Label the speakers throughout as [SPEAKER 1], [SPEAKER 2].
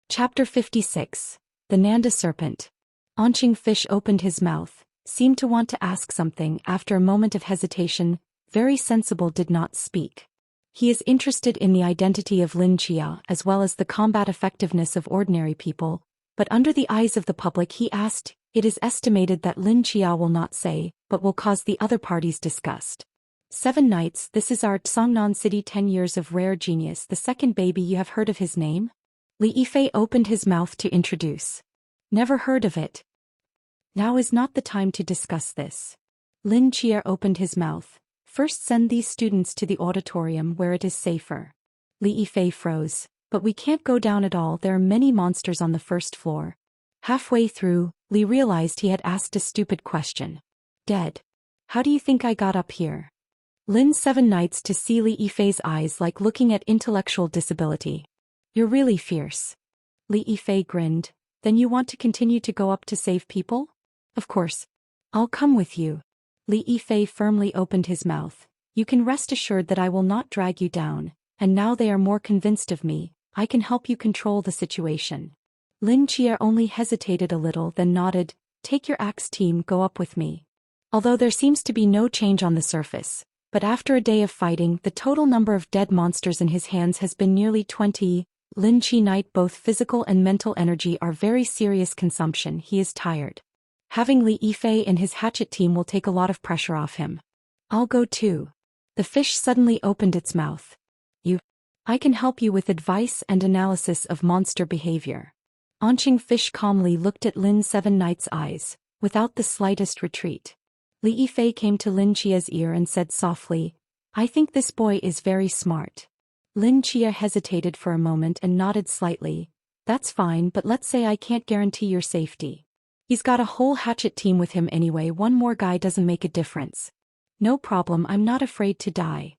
[SPEAKER 1] Chapter 56. The Nanda Serpent. Onching Fish opened his mouth, seemed to want to ask something. After a moment of hesitation, Very Sensible did not speak. He is interested in the identity of Lin Chia as well as the combat effectiveness of ordinary people, but under the eyes of the public he asked, it is estimated that Lin Chia will not say, but will cause the other parties disgust. 7 nights. This is our Songnan City 10 years of rare genius. The second baby. You have heard of his name? Li Yifei opened his mouth to introduce. Never heard of it. Now is not the time to discuss this. Lin Chia opened his mouth. First send these students to the auditorium where it is safer. Li Yifei froze. But we can't go down at all. There are many monsters on the first floor. Halfway through, Li realized he had asked a stupid question. Dead. How do you think I got up here? Lin 7 nights to see Li Yifei's eyes like looking at intellectual disability. You're really fierce. Li Yifei grinned. Then you want to continue to go up to save people? Of course. I'll come with you. Li Yifei firmly opened his mouth. You can rest assured that I will not drag you down, and now they are more convinced of me, I can help you control the situation. Lin Chia only hesitated a little then nodded. Take your axe team, go up with me. Although there seems to be no change on the surface, but after a day of fighting the total number of dead monsters in his hands has been nearly 20. Lin Chi Knight both physical and mental energy are very serious consumption. He is tired. Having Li Yifei and his hatchet team will take a lot of pressure off him. I'll go too. The fish suddenly opened its mouth. I can help you with advice and analysis of monster behavior. Onching Fish calmly looked at Lin 7 Night's eyes, without the slightest retreat. Li Yifei came to Lin Chia's ear and said softly, I think this boy is very smart. Lin Chia hesitated for a moment and nodded slightly. That's fine, but let's say I can't guarantee your safety. He's got a whole hatchet team with him anyway. One more guy doesn't make a difference. No problem, I'm not afraid to die.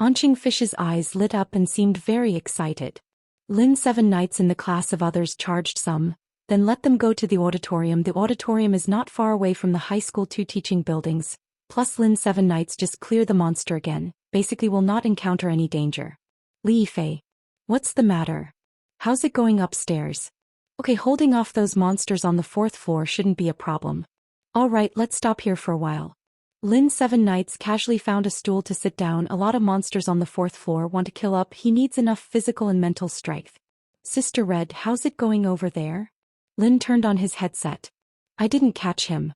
[SPEAKER 1] Onching Fish's eyes lit up and seemed very excited. Lin 7 Nights in the class of others charged some, then let them go to the auditorium. The auditorium is not far away from the high school 2 teaching buildings, plus Lin 7 Nights just clear the monster again, basically will not encounter any danger. Li Yifei. What's the matter? How's it going upstairs? Okay, holding off those monsters on the 4th floor shouldn't be a problem. Alright, let's stop here for a while. Lin 7 Nights casually found a stool to sit down. A lot of monsters on the 4th floor want to kill up. He needs enough physical and mental strength. Sister Red, how's it going over there? Lin turned on his headset. I didn't catch him.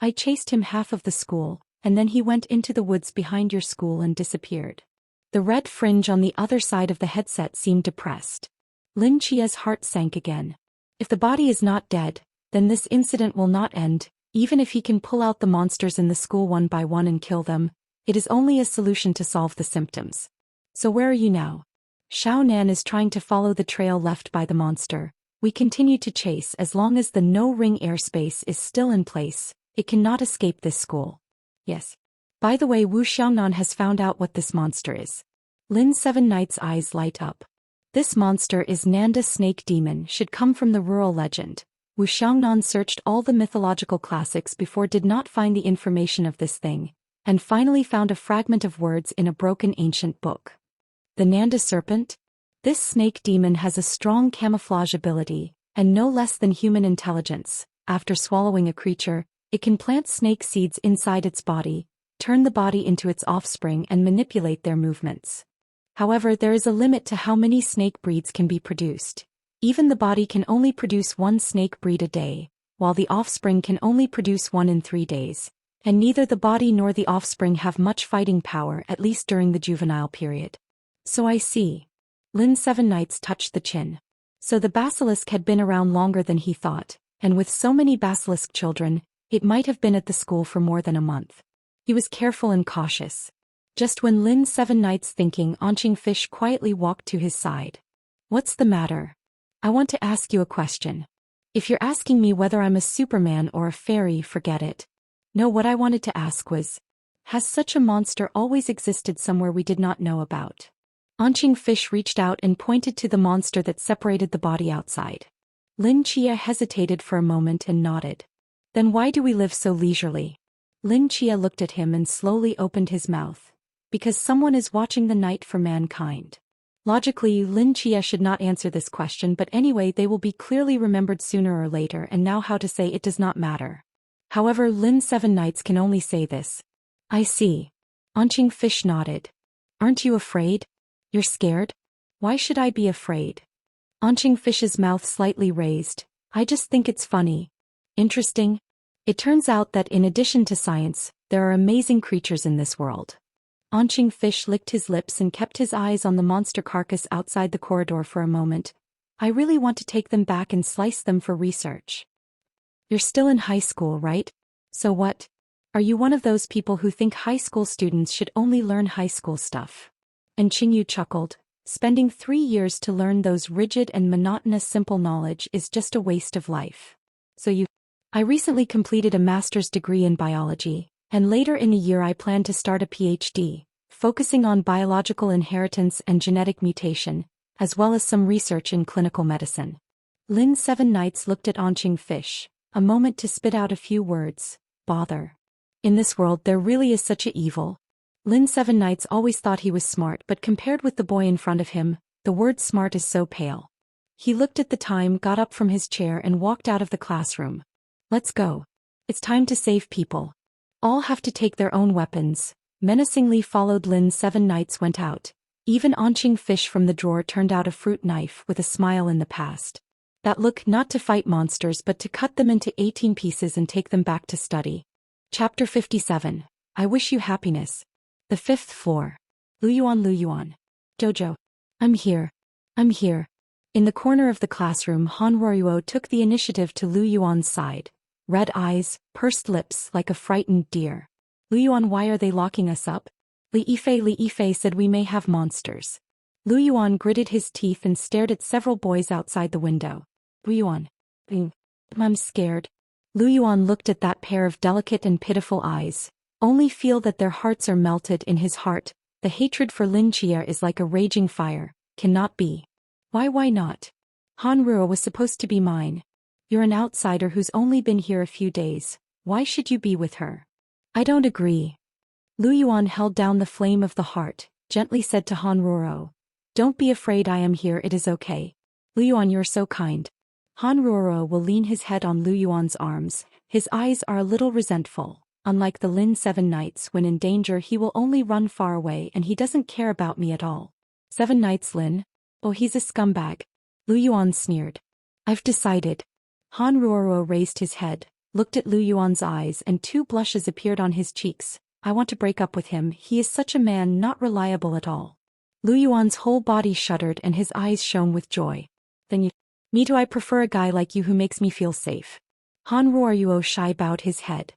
[SPEAKER 1] I chased him half of the school, and then he went into the woods behind your school and disappeared. The red fringe on the other side of the headset seemed depressed. Lin Chia's heart sank again. If the body is not dead, then this incident will not end. Even if he can pull out the monsters in the school one by one and kill them, it is only a solution to solve the symptoms. So where are you now? Shao Nan is trying to follow the trail left by the monster. We continue to chase as long as the no-ring airspace is still in place. It cannot escape this school. Yes. By the way, Wu Xiaonan has found out what this monster is. Lin 7 Night's eyes light up. This monster is Nanda Snake Demon, should come from the rural legend. Wu Xiaonan searched all the mythological classics before did not find the information of this thing, and finally found a fragment of words in a broken ancient book. The Nanda Serpent? This snake demon has a strong camouflage ability, and no less than human intelligence. After swallowing a creature, it can plant snake seeds inside its body, turn the body into its offspring and manipulate their movements. However, there is a limit to how many snake breeds can be produced. Even the body can only produce 1 snake breed a day, while the offspring can only produce 1 in 3 days, and neither the body nor the offspring have much fighting power, at least during the juvenile period. So I see. Lin 7 Nights touched the chin. So the basilisk had been around longer than he thought, and with so many basilisk children, it might have been at the school for more than a month. He was careful and cautious. Just when Lin 7 Nights thinking, Onching Fish quietly walked to his side. What's the matter? I want to ask you a question. If you're asking me whether I'm a Superman or a fairy, forget it. No, what I wanted to ask was, has such a monster always existed somewhere we did not know about? Onching Fish reached out and pointed to the monster that separated the body outside. Lin Chia hesitated for a moment and nodded. Then why do we live so leisurely? Lin Chia looked at him and slowly opened his mouth. Because someone is watching the night for mankind. Logically, Lin Chia should not answer this question, but anyway they will be clearly remembered sooner or later, and now how to say it does not matter. However, Lin Seven Knights can only say this. I see. Anqing Fish nodded. Aren't you afraid? You're scared? Why should I be afraid? Anqing Fish's mouth slightly raised. I just think it's funny. Interesting. It turns out that in addition to science, there are amazing creatures in this world. Anqing Fish licked his lips and kept his eyes on the monster carcass outside the corridor for a moment. I really want to take them back and slice them for research. You're still in high school, right? So what? Are you one of those people who think high school students should only learn high school stuff? And Qingyu chuckled. Spending 3 years to learn those rigid and monotonous simple knowledge is just a waste of life. I recently completed a master's degree in biology, and later in the year I plan to start a PhD, focusing on biological inheritance and genetic mutation, as well as some research in clinical medicine. Lin Seven Knights looked at Anqing Fish, a moment to spit out a few words. Bother. In this world there really is such a evil. Lin Seven Knights always thought he was smart, but compared with the boy in front of him, the word smart is so pale. He looked at the time, got up from his chair and walked out of the classroom. Let's go. It's time to save people. All have to take their own weapons. Menacingly followed Lin Seven Knights went out. Even Anqing Fish from the drawer turned out a fruit knife with a smile in the past. That look, not to fight monsters but to cut them into 18 pieces and take them back to study. Chapter 57. I wish you happiness. The 5th floor. Luyuan. Jojo. I'm here. In the corner of the classroom, Han Ruoyuo took the initiative to Lu Yuan's side. Red eyes, pursed lips like a frightened deer. Lu Yuan, why are they locking us up? Li Yifei said we may have monsters. Lu Yuan gritted his teeth and stared at several boys outside the window. Lu Yuan. I'm scared. Lu Yuan looked at that pair of delicate and pitiful eyes. Only feel that their hearts are melted in his heart. The hatred for Lin Chia is like a raging fire. Cannot be. Why not? Han Ruo was supposed to be mine. You're an outsider who's only been here a few days. Why should you be with her? I don't agree. Lu Yuan held down the flame of the heart, gently said to Han Ruo. Don't be afraid, I am here, it is okay. Lu Yuan, you're so kind. Han Ruo will lean his head on Lu Yuan's arms. His eyes are a little resentful. Unlike the Lin Seven Knights, when in danger he will only run far away and he doesn't care about me at all. Seven Knights Lin? Oh, he's a scumbag. Lu Yuan sneered. I've decided. Han Ruo raised his head, looked at Lu Yuan's eyes and 2 blushes appeared on his cheeks. I want to break up with him, he is such a man, not reliable at all. Lu Yuan's whole body shuddered and his eyes shone with joy. Me too, I prefer a guy like you who makes me feel safe. Han Ruo shy bowed his head.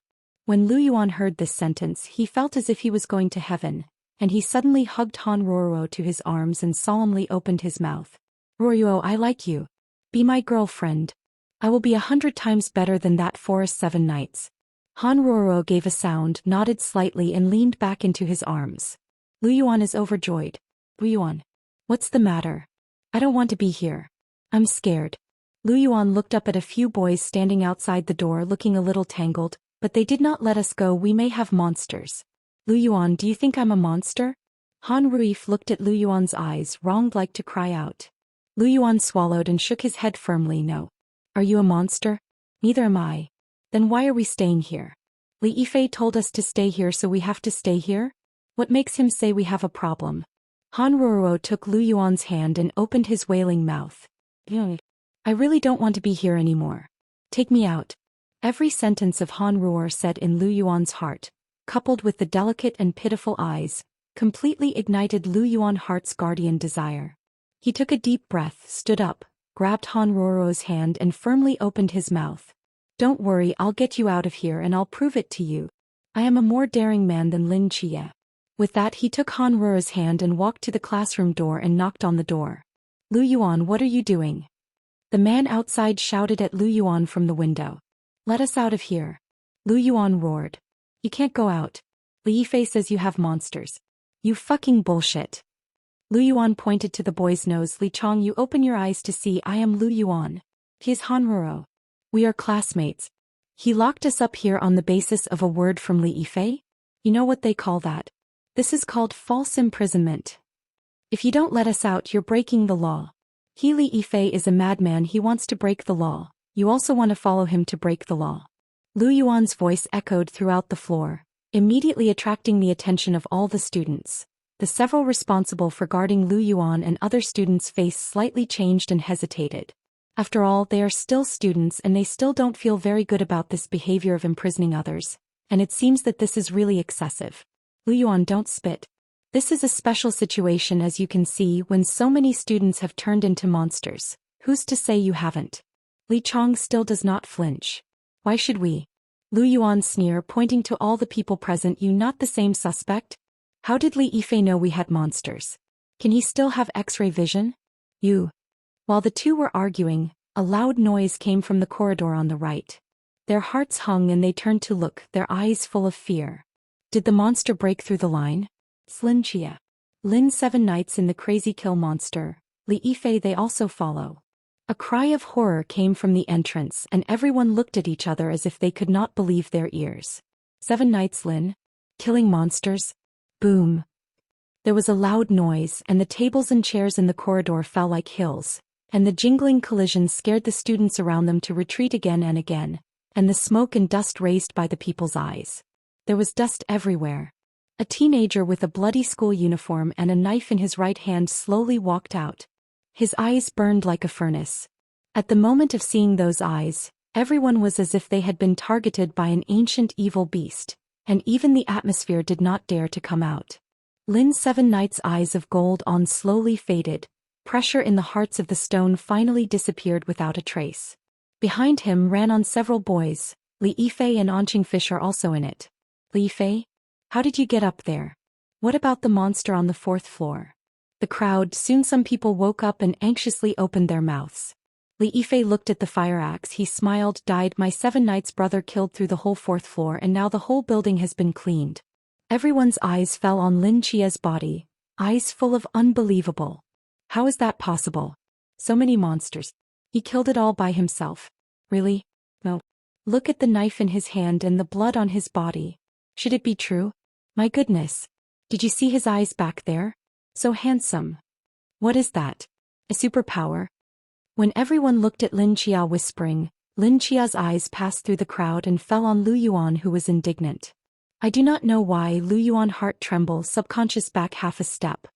[SPEAKER 1] When Lu Yuan heard this sentence, he felt as if he was going to heaven, and he suddenly hugged Han Ruo to his arms and solemnly opened his mouth. Ruo, I like you. Be my girlfriend. I will be 100 times better than that Forest Seven Knights. Han Ruo gave a sound, nodded slightly and leaned back into his arms. Lu Yuan is overjoyed. Lu Yuan. What's the matter? I don't want to be here. I'm scared. Lu Yuan looked up at a few boys standing outside the door looking a little tangled. But they did not let us go, we may have monsters. Lu Yuan, do you think I'm a monster? Han Ruif looked at Lu Yuan's eyes, wronged like to cry out. Lu Yuan swallowed and shook his head firmly. No. Are you a monster? Neither am I. Then why are we staying here? Li Yifei told us to stay here, so we have to stay here? What makes him say we have a problem? Han Ruo took Lu Yuan's hand and opened his wailing mouth. I really don't want to be here anymore. Take me out. Every sentence of Han Ruo said in Lu Yuan's heart, coupled with the delicate and pitiful eyes, completely ignited Lu Yuan's heart's guardian desire. He took a deep breath, stood up, grabbed Han Ruo's hand and firmly opened his mouth. Don't worry, I'll get you out of here and I'll prove it to you. I am a more daring man than Lin Chia. With that he took Han Ruo's hand and walked to the classroom door and knocked on the door. Lu Yuan, what are you doing? The man outside shouted at Lu Yuan from the window. Let us out of here. Lu Yuan roared. You can't go out. Li Yifei says you have monsters. You fucking bullshit. Lu Yuan pointed to the boy's nose. Li Chong, you open your eyes to see I am Lu Yuan. He is Han Ruo. We are classmates. He locked us up here on the basis of a word from Li Yifei? You know what they call that? This is called false imprisonment. If you don't let us out, you're breaking the law. Li Yifei is a madman, he wants to break the law. You also want to follow him to break the law. Lu Yuan's voice echoed throughout the floor, immediately attracting the attention of all the students. The several responsible for guarding Lu Yuan and other students' face slightly changed and hesitated. After all, they are still students and they still don't feel very good about this behavior of imprisoning others, and it seems that this is really excessive. Lu Yuan, don't spit. This is a special situation, as you can see, when so many students have turned into monsters. Who's to say you haven't? Li Chong still does not flinch. Why should we? Lu Yuan sneer, pointing to all the people present. You not the same suspect? How did Li Yifei know we had monsters? Can he still have X-ray vision? You. While the two were arguing, a loud noise came from the corridor on the right. Their hearts hung and they turned to look, their eyes full of fear. Did the monster break through the line? Lin Chia. Lin 7 Knights in the crazy kill monster. Li Yifei, they also follow. A cry of horror came from the entrance and everyone looked at each other as if they could not believe their ears. 7 Knights Lin? Killing monsters? Boom. There was a loud noise and the tables and chairs in the corridor fell like hills, and the jingling collision scared the students around them to retreat again and again, and the smoke and dust raised by the people's eyes. There was dust everywhere. A teenager with a bloody school uniform and a knife in his right hand slowly walked out. His eyes burned like a furnace. At the moment of seeing those eyes, everyone was as if they had been targeted by an ancient evil beast, and even the atmosphere did not dare to come out. Lin 7 Knights' eyes of gold on slowly faded. Pressure in the hearts of the stone finally disappeared without a trace. Behind him ran on several boys. Li Yifei and Anqing Fish are also in it. Li Yifei? How did you get up there? What about the monster on the 4th floor? The crowd, soon some people woke up and anxiously opened their mouths. Li Yifei looked at the fire axe, he smiled, died, my 7 Knights brother killed through the whole 4th floor and now the whole building has been cleaned. Everyone's eyes fell on Lin Chia's body, eyes full of unbelievable. How is that possible? So many monsters. He killed it all by himself. Really? No. Look at the knife in his hand and the blood on his body. Should it be true? My goodness. Did you see his eyes back there? So handsome. What is that? A superpower? When everyone looked at Lin Chia whispering, Lin Chia's eyes passed through the crowd and fell on Lu Yuan, who was indignant. I do not know why. Lu Yuan heart tremble, subconscious back half a step.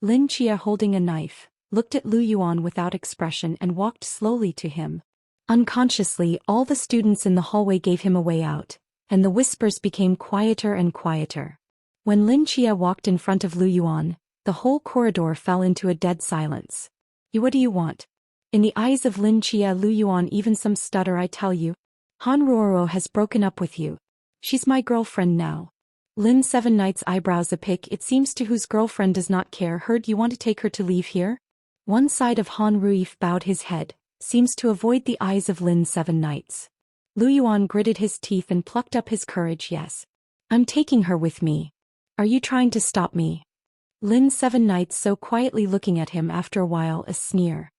[SPEAKER 1] Lin Chia, holding a knife, looked at Lu Yuan without expression and walked slowly to him. Unconsciously, all the students in the hallway gave him a way out, and the whispers became quieter and quieter. When Lin Chia walked in front of Lu Yuan, the whole corridor fell into a dead silence. What do you want? In the eyes of Lin Chia, Lu Yuan even some stutter. I tell you, Han Ruoro has broken up with you. She's my girlfriend now. Lin 7 Knights' eyebrows a pick. It seems to whose girlfriend does not care. Heard you want to take her to leave here? One side of Han Ruif bowed his head, seems to avoid the eyes of Lin 7 Knights. Lu Yuan gritted his teeth and plucked up his courage. Yes. I'm taking her with me. Are you trying to stop me? Lin 7 Knights so quietly looking at him, after a while a sneer.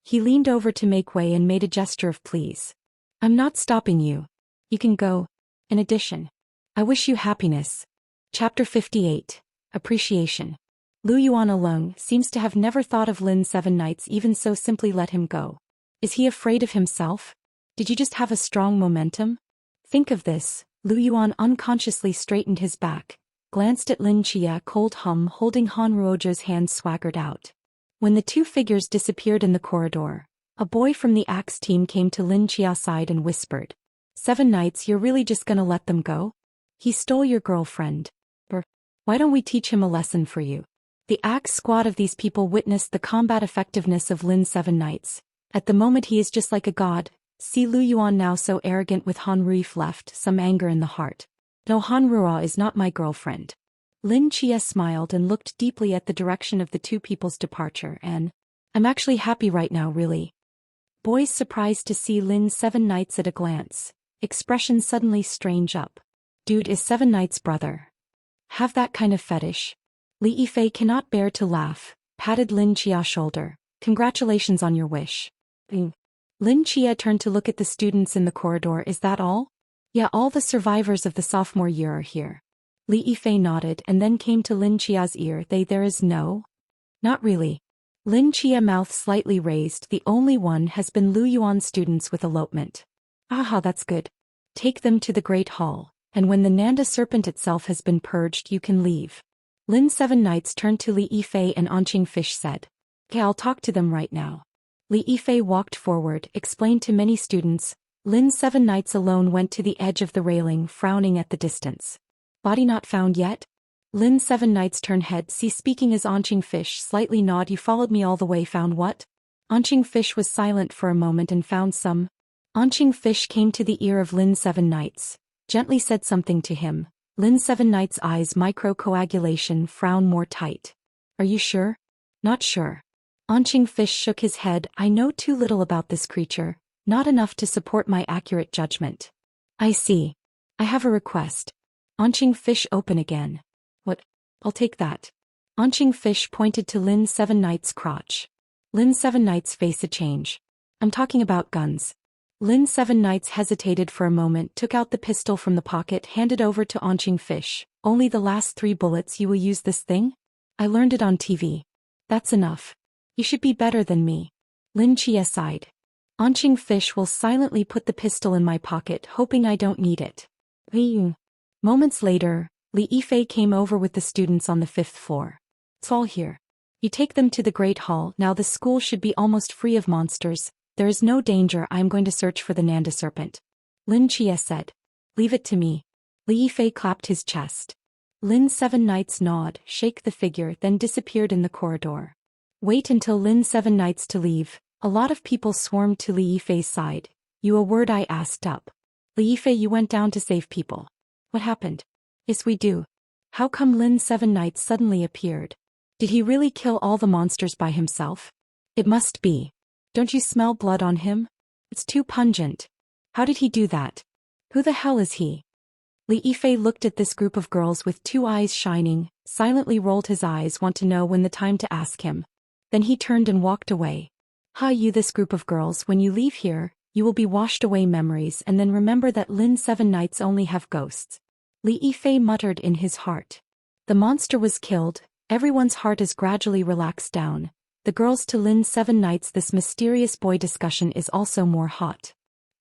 [SPEAKER 1] He leaned over to make way and made a gesture of please. I'm not stopping you. You can go. In addition, I wish you happiness. Chapter 58. Appreciation. Lu Yuan alone seems to have never thought of Lin 7 Knights even so simply let him go. Is he afraid of himself? Did you just have a strong momentum? Think of this. Lu Yuan unconsciously straightened his back, glanced at Lin Chia, cold hum holding Han Ruoju's hand swaggered out. When the two figures disappeared in the corridor, a boy from the Axe team came to Lin Chia's side and whispered, 7 Knights, you're really just gonna let them go? He stole your girlfriend. Why don't we teach him a lesson for you? The Axe squad of these people witnessed the combat effectiveness of Lin 7 Knights. At the moment he is just like a god. See Lu Yuan now so arrogant with Han Ruif left, some anger in the heart. No, Han Ruo is not my girlfriend. Lin Chia smiled and looked deeply at the direction of the two people's departure and, I'm actually happy right now, really. Boys surprised to see Lin 7 Knights at a glance. Expression suddenly strange up. Dude is 7 Knights' brother. Have that kind of fetish. Li Yifei cannot bear to laugh, patted Lin Chia's shoulder. Congratulations on your wish. Lin Chia turned to look at the students in the corridor. Is that all? Yeah, all the survivors of the sophomore year are here. Li Yifei nodded and then came to Lin Chia's ear. There is no? Not really. Lin Chia mouth slightly raised. The only one has been Lu Yuan's students with elopement. Aha, that's good. Take them to the Great Hall, and when the Nanda serpent itself has been purged you can leave. Lin Seven Knights turned to Li Yifei and Onqing Fish said. Okay, I'll talk to them right now. Li Yifei walked forward, explained to many students. Lin Seven Knights alone went to the edge of the railing, frowning at the distance. Body not found yet? Lin Seven Knights turned head. See, speaking as Onqing Fish slightly nod. You followed me all the way, found what? Onqing Fish was silent for a moment and found some. Onqing Fish came to the ear of Lin Seven Knights, gently said something to him. Lin Seven Knights' eyes microcoagulation frown more tight. Are you sure? Not sure. Onqing Fish shook his head. I know too little about this creature, not enough to support my accurate judgment. I see. I have a request. Onqing Fish open again. What? I'll take that. Onqing Fish pointed to Lin Seven Knights' crotch. Lin Seven Knights' face a change. I'm talking about guns. Lin Seven Knights hesitated for a moment, took out the pistol from the pocket, handed over to Onqing Fish. Only the last 3 bullets. You will use this thing? I learned it on TV. That's enough. You should be better than me. Lin Chia sighed. Onqing Fish will silently put the pistol in my pocket, hoping I don't need it. Moments later, Li Yifei came over with the students on the 5th floor. It's all here. You take them to the Great Hall. Now the school should be almost free of monsters. There is no danger. I am going to search for the Nanda serpent. Lin Chia said. Leave it to me. Li Yifei clapped his chest. Lin Seven Knights nod, shake the figure, then disappeared in the corridor. Wait until Lin Seven Knights to leave. A lot of people swarmed to Li Yifei's side. You a word? I asked up. Li Yifei, you went down to save people. What happened? Yes, we do. How come Lin Seven Knights suddenly appeared? Did he really kill all the monsters by himself? It must be. Don't you smell blood on him? It's too pungent. How did he do that? Who the hell is he? Li Yifei looked at this group of girls with 2 eyes shining, silently rolled his eyes, want to know when the time to ask him. Then he turned and walked away. You this group of girls, when you leave here, you will be washed away memories, and then remember that Lin Seven Knights only have ghosts. Li Yifei muttered in his heart. The monster was killed. Everyone's heart is gradually relaxed down. The girls to Lin Seven Knights. This mysterious boy discussion is also more hot.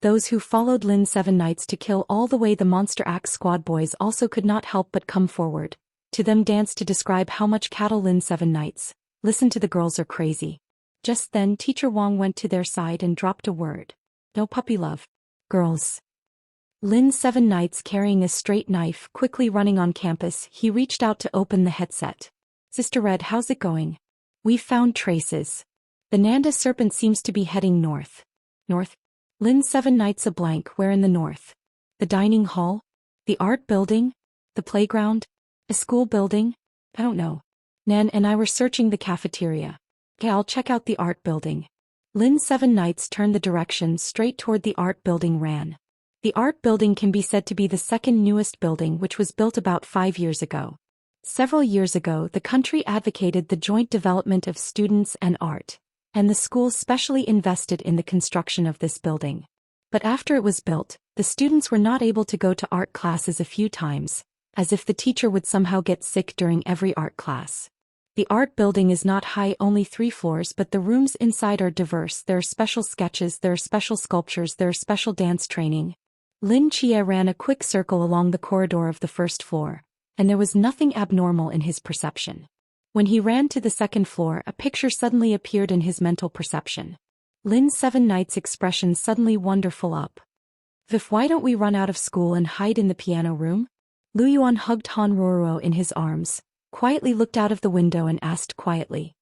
[SPEAKER 1] Those who followed Lin Seven Knights to kill all the way the Monster Axe squad boys also could not help but come forward. To them dance to describe how much cattle Lin Seven Knights. Listen to the girls are crazy. Just then Teacher Wang went to their side and dropped a word. No puppy love. Girls. Lin Seven Knights carrying a straight knife, quickly running on campus, he reached out to open the headset. Sister Red, how's it going? We've found traces. The Nanda serpent seems to be heading north. North? Lin Seven Knights a blank. Where in the north? The dining hall? The art building? The playground? A school building? I don't know. Nan and I were searching the cafeteria. Okay, I'll check out the art building. Lin Seven Knights turned the direction straight toward the art building ran. The art building can be said to be the second newest building, which was built about 5 years ago. Several years ago, the country advocated the joint development of students and art, and the school specially invested in the construction of this building. But after it was built, the students were not able to go to art classes a few times, as if the teacher would somehow get sick during every art class. The art building is not high, only 3 floors, but the rooms inside are diverse. There are special sketches, there are special sculptures, there are special dance training. Lin Chia ran a quick circle along the corridor of the 1st floor, and there was nothing abnormal in his perception. When he ran to the 2nd floor, a picture suddenly appeared in his mental perception. Lin Seven Knights' expression suddenly wonderful up. Vif, why don't we run out of school and hide in the piano room? Lu Yuan hugged Han Ruoruo in his arms, quietly looked out of the window and asked quietly.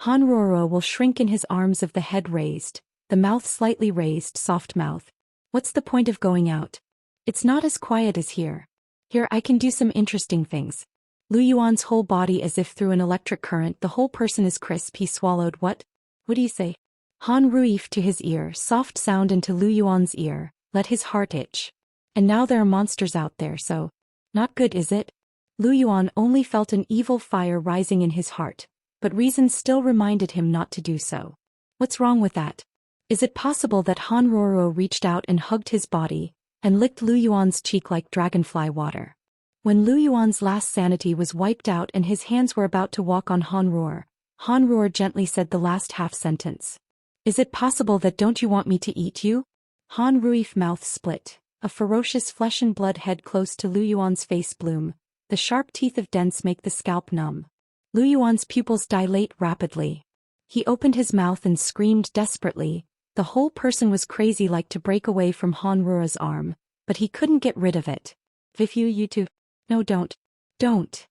[SPEAKER 1] Han Ruoruo will shrink in his arms of the head raised, the mouth slightly raised, soft mouth. What's the point of going out? It's not as quiet as here. Here I can do some interesting things. Lu Yuan's whole body as if through an electric current, the whole person is crisp. He swallowed. What do you say? Han Ruif to his ear, soft sound into Lu Yuan's ear, let his heart itch. And now there are monsters out there, so not good, is it? Lu Yuan only felt an evil fire rising in his heart, but reason still reminded him not to do so. What's wrong with that? Is it possible that Han Ruoruo reached out and hugged his body, and licked Lu Yuan's cheek like dragonfly water? When Lu Yuan's last sanity was wiped out and his hands were about to walk on Han Ruoruo, Han Ruor gently said the last half sentence. Is it possible that don't you want me to eat you? Han Ruif's mouth split, a ferocious flesh and blood head close to Lu Yuan's face bloom, the sharp teeth of dents make the scalp numb. Lu Yuan's pupils dilate rapidly. He opened his mouth and screamed desperately. The whole person was crazy, like to break away from Han Ruor's arm, but he couldn't get rid of it. If you two. No, don't. Don't.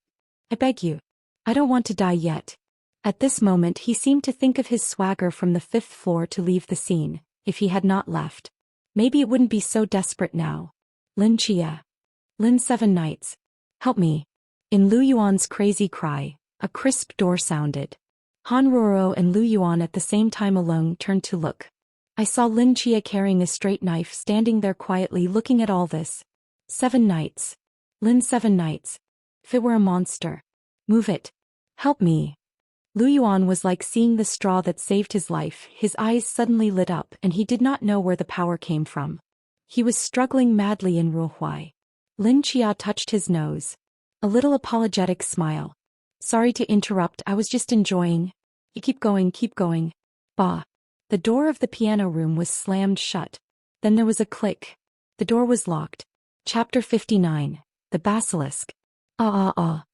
[SPEAKER 1] I beg you. I don't want to die yet. At this moment he seemed to think of his swagger from the 5th floor to leave the scene. If he had not left, maybe it wouldn't be so desperate now. Lin Chia. Lin 7 Knights. Help me. In Lu Yuan's crazy cry, a crisp door sounded. Han Ruoro and Lu Yuan at the same time alone turned to look. I saw Lin Chia carrying a straight knife standing there quietly looking at all this. 7 Knights. Lin 7 Knights. If it were a monster. Move it. Help me. Lu Yuan was like seeing the straw that saved his life. His eyes suddenly lit up and he did not know where the power came from. He was struggling madly in Ruohui. Lin Chia touched his nose. A little apologetic smile. Sorry to interrupt, I was just enjoying. You keep going, keep going. Bah. The door of the piano room was slammed shut. Then there was a click. The door was locked. Chapter 59. The Basilisk. The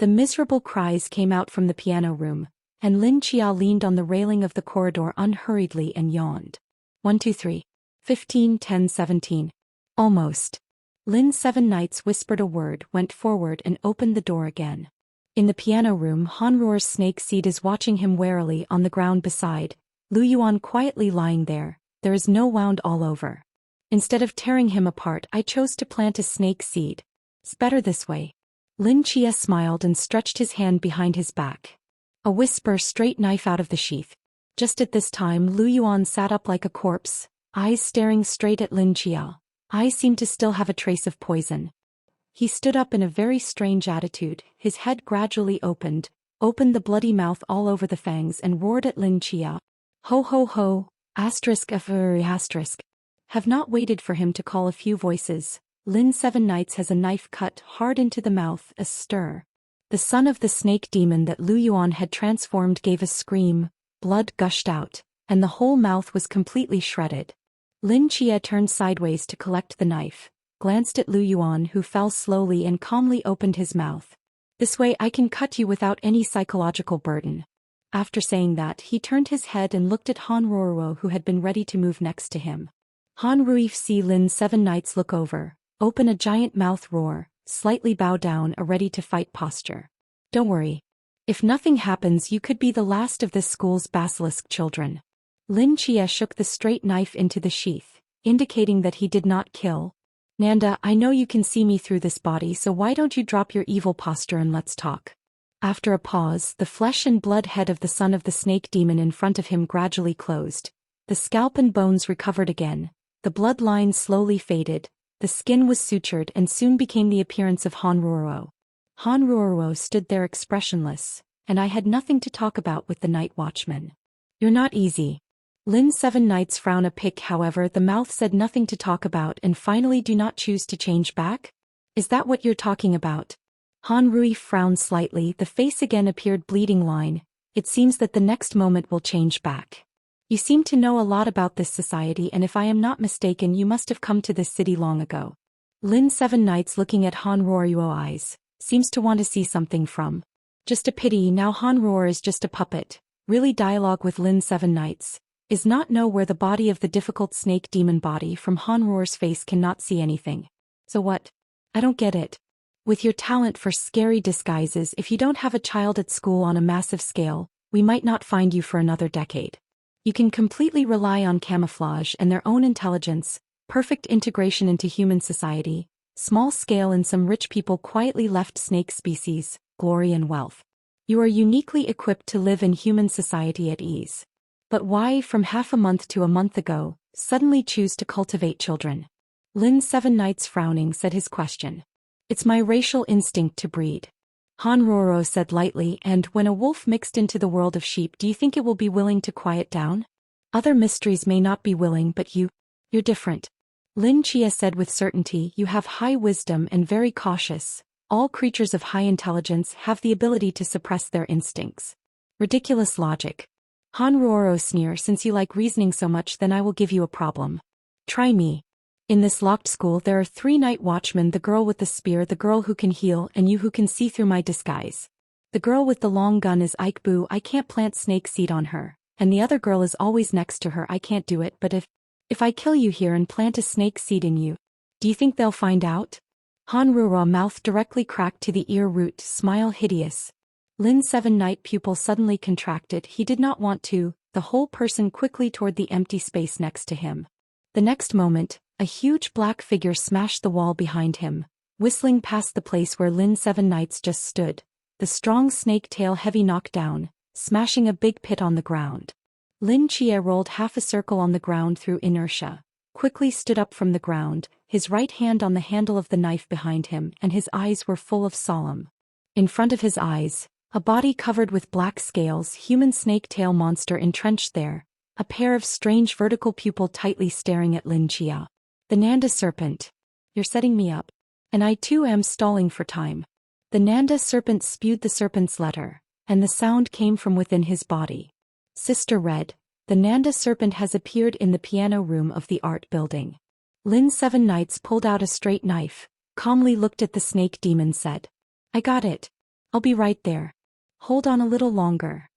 [SPEAKER 1] miserable cries came out from the piano room, and Lin Chia leaned on the railing of the corridor unhurriedly and yawned. 1 2 3. 15 10 17. Almost. Lin 7 Knights whispered a word, went forward and opened the door again. In the piano room, Han Ruor's snake seed is watching him warily on the ground beside Lu Yuan, quietly lying there. There is no wound all over. Instead of tearing him apart, I chose to plant a snake seed. It's better this way. Lin Chia smiled and stretched his hand behind his back. A whisper, straight knife out of the sheath. Just at this time Lu Yuan sat up like a corpse, eyes staring straight at Lin Chia. Eyes seemed to still have a trace of poison. He stood up in a very strange attitude, his head gradually opened the bloody mouth all over the fangs and roared at Lin Chia. Ho ho ho, asterisk. Have not waited for him to call a few voices. Lin 7 Knights has a knife cut hard into the mouth, a stir. The son of the snake demon that Lu Yuan had transformed gave a scream, blood gushed out, and the whole mouth was completely shredded. Lin Chia turned sideways to collect the knife, glanced at Lu Yuan, who fell slowly and calmly opened his mouth. This way I can cut you without any psychological burden. After saying that, he turned his head and looked at Han Ruoro, who had been ready to move next to him. Han Ruif see Lin 7 Knights look over, open a giant mouth, roar, slightly bow down, a ready-to-fight posture. Don't worry. If nothing happens, you could be the last of this school's basilisk children. Lin Chia shook the straight knife into the sheath, indicating that he did not kill. Nanda, I know you can see me through this body, so why don't you drop your evil posture and let's talk. After a pause, the flesh and blood head of the son of the snake demon in front of him gradually closed. The scalp and bones recovered again. The blood lines slowly faded. The skin was sutured and soon became the appearance of Han Ruoro. Han Ruoro stood there expressionless, and I had nothing to talk about with the night watchman. You're not easy. Lin 7 Knights frown a pic, however the mouth said nothing to talk about and finally do not choose to change back? Is that what you're talking about? Han Rui frowned slightly, the face again appeared bleeding line. It seems that the next moment will change back. You seem to know a lot about this society, and if I am not mistaken you must have come to this city long ago. Lin 7 Knights looking at Han Ruoruo eyes, seems to want to see something from. Just a pity now Han Ruor is just a puppet. Really dialogue with Lin 7 Knights. Is not know where the body of the difficult snake demon body from Han Ruor's face cannot see anything. So what? I don't get it. With your talent for scary disguises, if you don't have a child at school on a massive scale, we might not find you for another decade. You can completely rely on camouflage and their own intelligence, perfect integration into human society, small scale, and some rich people quietly left snake species, glory and wealth. You are uniquely equipped to live in human society at ease. But why, from half a month to a month ago, suddenly choose to cultivate children? Lin 7 Knights frowning said his question. It's my racial instinct to breed. Han Ruoro said lightly, and when a wolf mixed into the world of sheep, do you think it will be willing to quiet down? Other mysteries may not be willing, but you're different. Lin Chia said with certainty, you have high wisdom and very cautious. All creatures of high intelligence have the ability to suppress their instincts. Ridiculous logic. Hanruoro sneer, since you like reasoning so much, then I will give you a problem. Try me. In this locked school there are 3 night watchmen: the girl with the spear, the girl who can heal, and you who can see through my disguise. The girl with the long gun is Ikebu. I can't plant snake seed on her, and the other girl is always next to her. I can't do it, but if I kill you here and plant a snake seed in you, do you think they'll find out? Hanruoro mouth directly cracked to the ear root, smile hideous. Lin's 7 night pupil suddenly contracted. He did not want to, the whole person quickly toward the empty space next to him. The next moment, a huge black figure smashed the wall behind him, whistling past the place where Lin's 7 nights just stood. The strong snake tail heavy knocked down, smashing a big pit on the ground. Lin Chia rolled half a circle on the ground through inertia, quickly stood up from the ground, his right hand on the handle of the knife behind him, and his eyes were full of solemn. In front of his eyes, a body covered with black scales, human snake tail monster entrenched there, a pair of strange vertical pupil tightly staring at Lin Chia. The Nanda serpent. You're setting me up. And I too am stalling for time. The Nanda serpent spewed the serpent's letter, and the sound came from within his body. Sister Red, the Nanda serpent has appeared in the piano room of the art building. Lin's 7 nights pulled out a straight knife, calmly looked at the snake demon, said, I got it. I'll be right there. Hold on a little longer.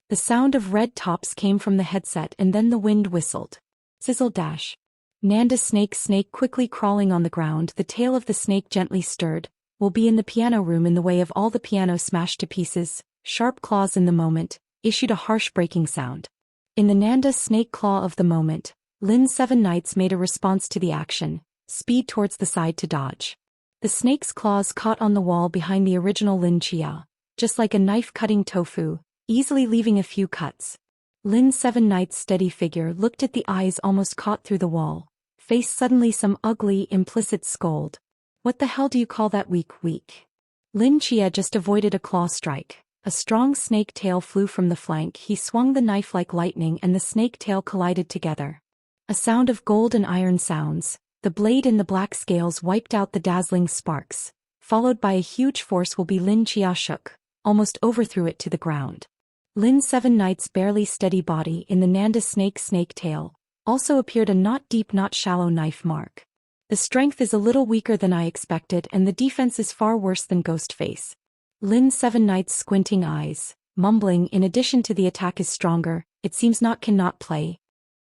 [SPEAKER 1] The sound of red tops came from the headset, and then the wind whistled. Sizzle dash. Nanda snake quickly crawling on the ground, the tail of the snake gently stirred. Will be in the piano room, in the way of all the piano smashed to pieces. Sharp claws in the moment, issued a harsh breaking sound. In the Nanda snake claw of the moment, Lin's 7 nights made a response to the action, speed towards the side to dodge. The snake's claws caught on the wall behind the original Lin Chia, just like a knife cutting tofu, easily leaving a few cuts. Lin's 7 nights steady figure looked at the eyes almost caught through the wall, face suddenly some ugly implicit scold. What the hell do you call that weak? Lin Chia just avoided a claw strike. A strong snake tail flew from the flank. He swung the knife like lightning and the snake tail collided together. A sound of gold and iron sounds. The blade and the black scales wiped out the dazzling sparks, followed by a huge force. Will be Lin Chia shook, almost overthrew it to the ground. Lin's 7 nights barely steady body in the Nanda snake tail also appeared a not deep not shallow knife mark. The strength is a little weaker than I expected, and the defense is far worse than Ghostface. Lin's 7 nights squinting eyes, mumbling, in addition to the attack is stronger, it seems not cannot play.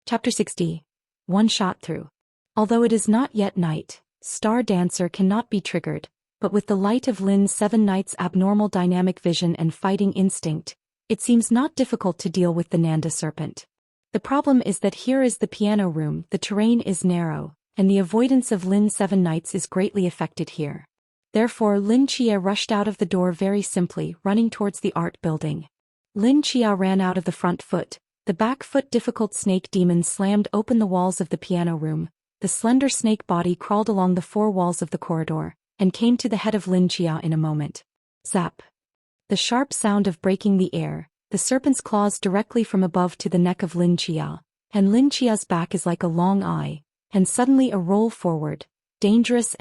[SPEAKER 1] Chapter 60. One shot through. Although it is not yet night, Star Dancer cannot be triggered, but with the light of Lin's 7 nights abnormal dynamic vision and fighting instinct, it seems not difficult to deal with the Nanda serpent. The problem is that here is the piano room, the terrain is narrow, and the avoidance of Lin's 7 nights is greatly affected here. Therefore Lin Chia rushed out of the door very simply, running towards the art building. Lin Chia ran out of the front foot. The back foot difficult snake demon slammed open the walls of the piano room. The slender snake body crawled along the 4 walls of the corridor, and came to the head of Lin Chia in a moment. Zap. The sharp sound of breaking the air, the serpent's claws directly from above to the neck of Lin Chia, and Lin Chia's back is like a long eye. And suddenly a roll forward, dangerous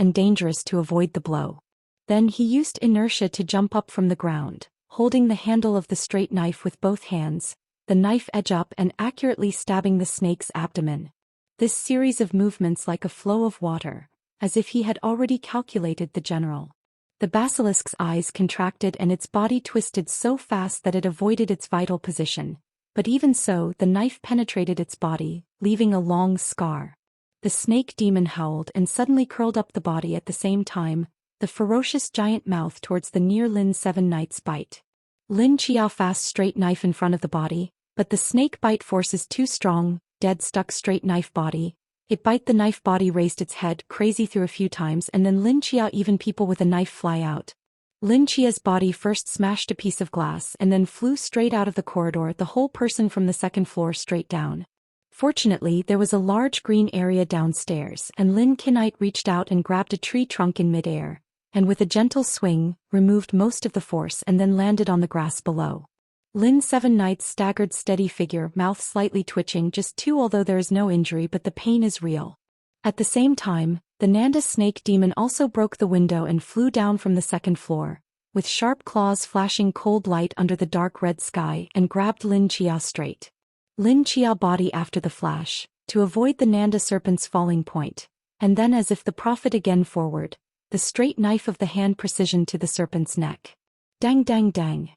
[SPEAKER 1] to avoid the blow. Then he used inertia to jump up from the ground, holding the handle of the straight knife with both hands, the knife edge up and accurately stabbing the snake's abdomen. This series of movements like a flow of water, as if he had already calculated the general. The basilisk's eyes contracted and its body twisted so fast that it avoided its vital position, but even so the knife penetrated its body, leaving a long scar. The snake demon howled and suddenly curled up the body at the same time, the ferocious giant mouth towards the near Lin's 7 nights bite. Lin Chia fast straight knife in front of the body, but the snake bite force is too strong, dead stuck straight knife body. It bite the knife body raised its head crazy through a few times and then Lin Chia even people with a knife fly out. Lin Chia's body first smashed a piece of glass and then flew straight out of the corridor, the whole person from the 2nd floor straight down. Fortunately there was a large green area downstairs and Lin Kinite reached out and grabbed a tree trunk in midair, and with a gentle swing, removed most of the force and then landed on the grass below. Lin's 7 nights staggered steady figure, mouth slightly twitching just 2 although there is no injury but the pain is real. At the same time, the Nanda snake demon also broke the window and flew down from the 2nd floor, with sharp claws flashing cold light under the dark red sky, and grabbed Lin Chia straight. Lin Chia body after the flash, to avoid the Nanda serpent's falling point, and then as if the prophet again forward, the straight knife of the hand precision to the serpent's neck. Dang dang dang.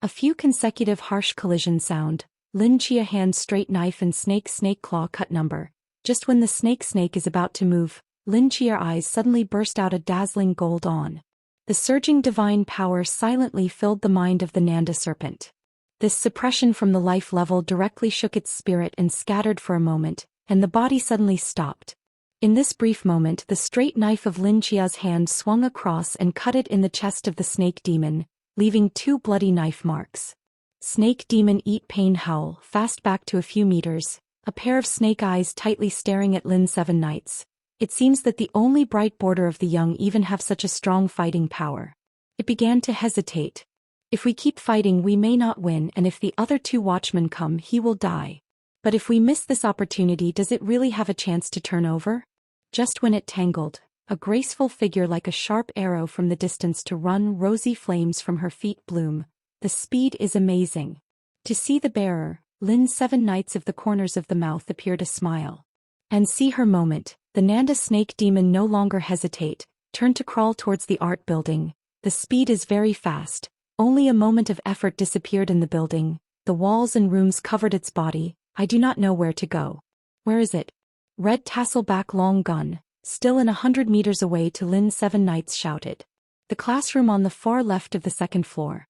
[SPEAKER 1] A few consecutive harsh collision sound, Lin Chia hand straight knife and snake claw cut number. Just when the snake is about to move, Lin Chia eyes suddenly burst out a dazzling gold on. The surging divine power silently filled the mind of the Nanda serpent. This suppression from the life level directly shook its spirit and scattered for a moment, and the body suddenly stopped. In this brief moment the straight knife of Lin Chia's hand swung across and cut it in the chest of the snake demon, leaving 2 bloody knife marks. Snake demon eat pain howl, fast back to a few meters, a pair of snake eyes tightly staring at Lin Seven Knights. It seems that the only bright border of the young even have such a strong fighting power. It began to hesitate. If we keep fighting we may not win, and if the other 2 watchmen come he will die. But if we miss this opportunity, does it really have a chance to turn over? Just when it tangled, a graceful figure like a sharp arrow from the distance to run, rosy flames from her feet bloom. The speed is amazing. To see the bearer, Lin Seven Knights of the corners of the mouth appear to smile. And see her moment, the Nanda snake demon no longer hesitate, turn to crawl towards the art building. The speed is very fast. Only a moment of effort disappeared in the building. The walls and rooms covered its body. I do not know where to go. Where is it? Red tassel back long gun, still 100 meters away to Lin Seven Knights shouted. The classroom on the far left of the 2nd floor.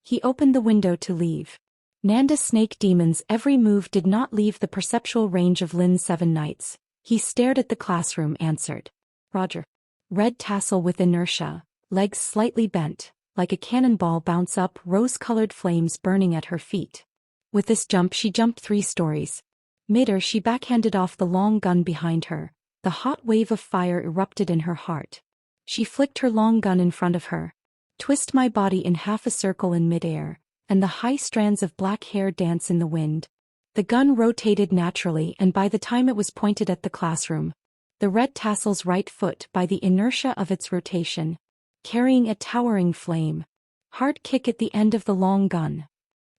[SPEAKER 1] He opened the window to leave. Nanda snake demon's every move did not leave the perceptual range of Lin Seven Knights. He stared at the classroom, answered. Roger. Red tassel with inertia, legs slightly bent, like a cannonball bounce up, rose-colored flames burning at her feet. With this jump she jumped 3 stories. Mid-air she backhanded off the long gun behind her. The hot wave of fire erupted in her heart. She flicked her long gun in front of her. Twist my body in half a circle in mid-air, and the high strands of black hair dance in the wind. The gun rotated naturally, and by the time it was pointed at the classroom, the red tassel's right foot, by the inertia of its rotation, carrying a towering flame. Hard kick at the end of the long gun.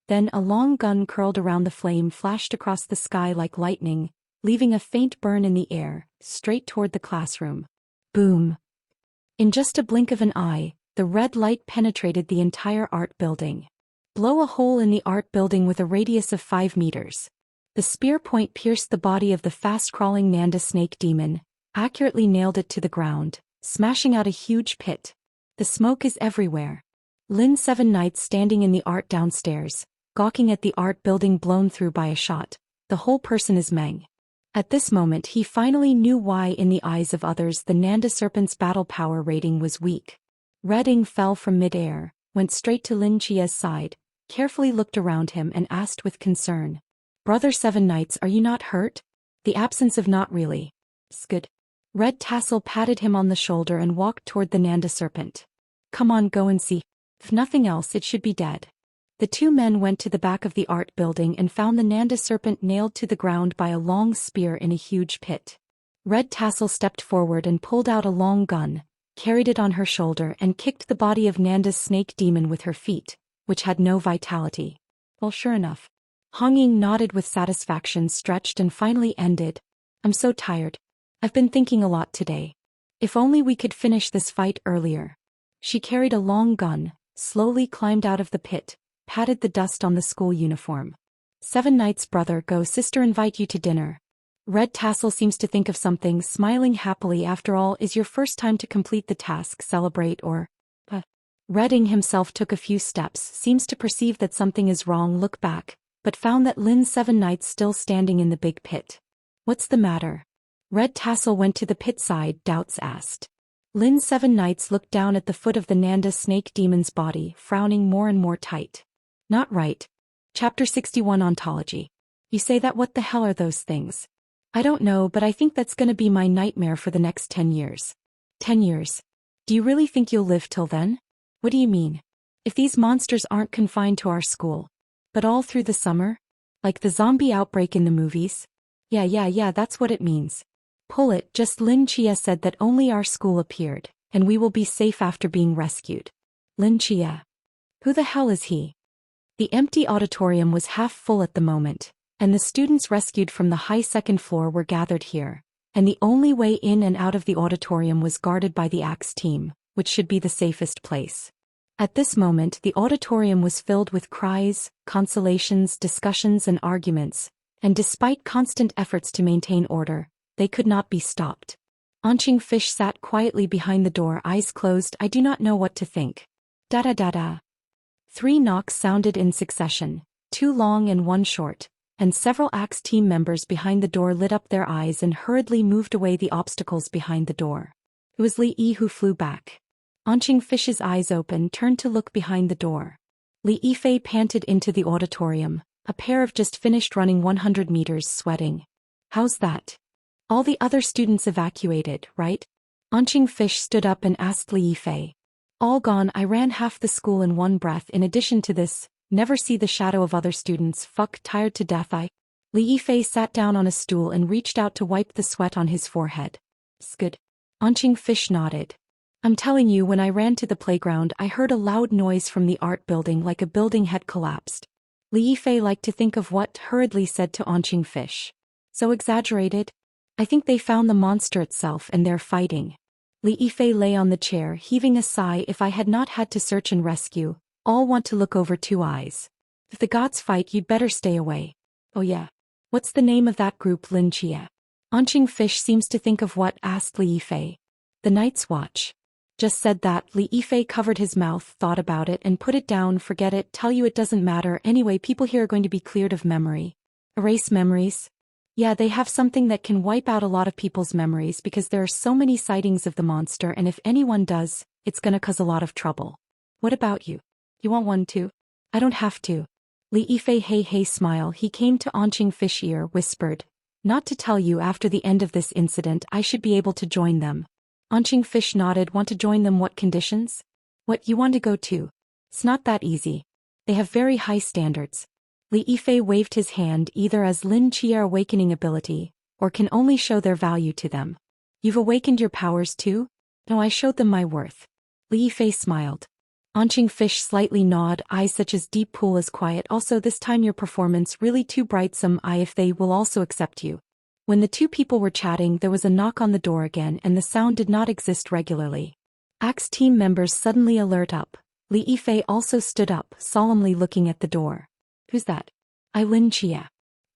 [SPEAKER 1] Then a long gun curled around the flame flashed across the sky like lightning, leaving a faint burn in the air, straight toward the classroom. Boom! In just a blink of an eye, the red light penetrated the entire art building. Blow a hole in the art building with a radius of 5 meters. The spear point pierced the body of the fast-crawling Nanda snake demon, accurately nailed it to the ground, smashing out a huge pit. The smoke is everywhere. Lin Seven Knights standing in the art downstairs, gawking at the art building blown through by a shot. The whole person is Meng. At this moment he finally knew why in the eyes of others the Nanda serpent's battle power rating was weak. Red Ing fell from mid-air, went straight to Lin Chia's side, carefully looked around him and asked with concern. Brother Seven Knights, are you not hurt? The absence of not really. Good. Red Tassel patted him on the shoulder and walked toward the Nanda serpent. Come on, go and see. If nothing else, it should be dead. The 2 men went to the back of the art building and found the Nanda serpent nailed to the ground by a long spear in a huge pit. Red Tassel stepped forward and pulled out a long gun, carried it on her shoulder and kicked the body of Nanda's snake demon with her feet, which had no vitality. Well, sure enough. Hong Ying nodded with satisfaction, stretched and finally ended. I'm so tired. I've been thinking a lot today. If only we could finish this fight earlier. She carried a long gun, slowly climbed out of the pit, patted the dust on the school uniform. Seven Knights brother, go, sister invite you to dinner. Red Tassel seems to think of something, smiling happily. After all, is your first time to complete the task, celebrate or... Red Ing himself took a few steps, seems to perceive that something is wrong, look back, but found that Lin Seven Knights still standing in the big pit. What's the matter? Red Tassel went to the pit side, Doubts asked. Lin Seven Knights looked down at the foot of the Nanda snake demon's body, frowning more and more tight. Not right. Chapter 61 Ontology. You say that? What the hell are those things? I don't know, but I think that's gonna be my nightmare for the next 10 years. 10 years? Do you really think you'll live till then? What do you mean? If these monsters aren't confined to our school, but all through the summer? Like the zombie outbreak in the movies? Yeah, that's what it means. Pull it, just Lin Chia said that only our school appeared, and we will be safe after being rescued. Lin Chia. Who the hell is he? The empty auditorium was half full at the moment, and the students rescued from the high second floor were gathered here, and the only way in and out of the auditorium was guarded by the Axe team, which should be the safest place. At this moment the auditorium was filled with cries, consolations, discussions and arguments, and despite constant efforts to maintain order, they could not be stopped. Onching Fish sat quietly behind the door, eyes closed. I do not know what to think. Da-da-da-da. 3 knocks sounded in succession, 2 long and 1 short, and several Axe team members behind the door lit up their eyes and hurriedly moved away the obstacles behind the door. It was Li Yi who flew back. Onching Fish's eyes open, turned to look behind the door. Li Yifei panted into the auditorium, a pair of just finished running 100 meters, sweating. How's that? All the other students evacuated, right? Onching Fish stood up and asked Li Yifei. All gone. I ran half the school in one breath. In addition to this, never see the shadow of other students. Fuck, tired to death. Li Yifei sat down on a stool and reached out to wipe the sweat on his forehead. Good. Onching Fish nodded. I'm telling you, when I ran to the playground I heard a loud noise from the art building, like a building had collapsed. Li Yifei liked to think of what, hurriedly said to Onching Fish. So exaggerated? I think they found the monster itself and they're fighting. Li Yifei lay on the chair, heaving a sigh. If I had not had to search and rescue, all want to look over 2 eyes. If the gods fight, you'd better stay away. Oh yeah. What's the name of that group? Lin Chia. Onching Fish seems to think of what, asked Li Yifei. The Night's Watch. Just said that. Li Yifei covered his mouth, thought about it and put it down. Forget it, tell you it doesn't matter. Anyway, people here are going to be cleared of memory. Erase memories? Yeah, they have something that can wipe out a lot of people's memories because there are so many sightings of the monster, and if anyone does, it's gonna cause a lot of trouble. What about you? You want one too? I don't have to. Li Yifei hey smile. He came to Onching Fish ear, whispered. Not to tell you, after the end of this incident I should be able to join them. Onching Fish nodded. Want to join them? What conditions? What, you want to go too? It's not that easy. They have very high standards. Li Yifei waved his hand. Either as Lin Chia awakening ability, or can only show their value to them. You've awakened your powers too? No, I showed them my worth. Li Yifei smiled. Onching Fish slightly gnawed, eyes such as deep pool as quiet. Also this time your performance really too bright. Some eye if they will also accept you. When the 2 people were chatting there was a knock on the door again and the sound did not exist regularly. Axe team members suddenly alert up. Li Yifei also stood up, solemnly looking at the door. Who's that? I Lin Chia.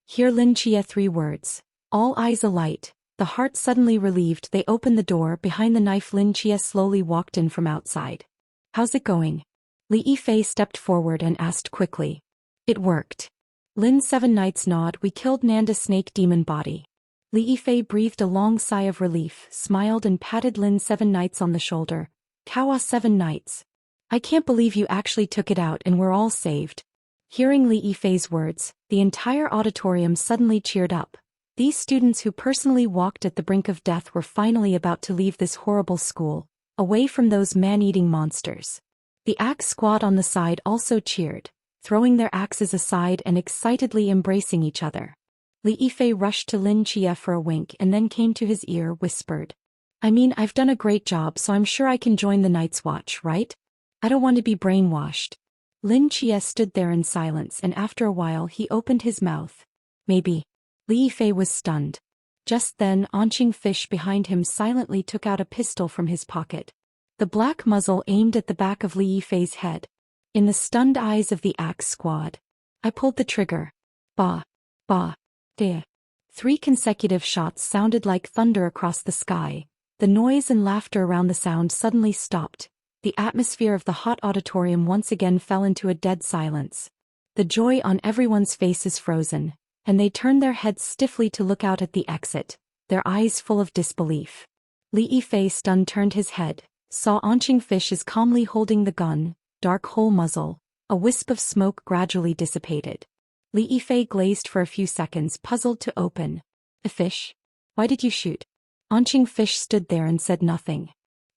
[SPEAKER 1] Hear Lin Chia 3 words. All eyes alight, the heart suddenly relieved. They opened the door. Behind the knife Lin Chia slowly walked in from outside. How's it going? Li Yifei stepped forward and asked quickly. It worked. Lin 7 Knights nod. We killed Nanda Snake Demon Body. Li Yifei breathed a long sigh of relief, smiled and patted Lin 7 Knights on the shoulder. Kawa 7 Knights. I can't believe you actually took it out and we're all saved. Hearing Li Yifei's words, the entire auditorium suddenly cheered up. These students who personally walked at the brink of death were finally about to leave this horrible school, away from those man-eating monsters. The Axe squad on the side also cheered, throwing their axes aside and excitedly embracing each other. Li Yifei rushed to Lin Chia for a wink and then came to his ear, whispered. I mean, I've done a great job, so I'm sure I can join the Night's Watch, right? I don't want to be brainwashed. Lin Chia stood there in silence and after a while he opened his mouth. Maybe. Li Yifei was stunned. Just then Onching Fish behind him silently took out a pistol from his pocket. The black muzzle aimed at the back of Li Yifei's head. In the stunned eyes of the Axe squad. I pulled the trigger. Bah. Bah. Deh. 3 consecutive shots sounded like thunder across the sky. The noise and laughter around the sound suddenly stopped. The atmosphere of the hot auditorium once again fell into a dead silence. The joy on everyone's faces frozen, and they turned their heads stiffly to look out at the exit, their eyes full of disbelief. Li Yifei, stunned, turned his head, saw Onching Fish is calmly holding the gun, dark hole muzzle. A wisp of smoke gradually dissipated. Li Yifei glazed for a few seconds, puzzled to open. A fish? Why did you shoot? Onching Fish stood there and said nothing.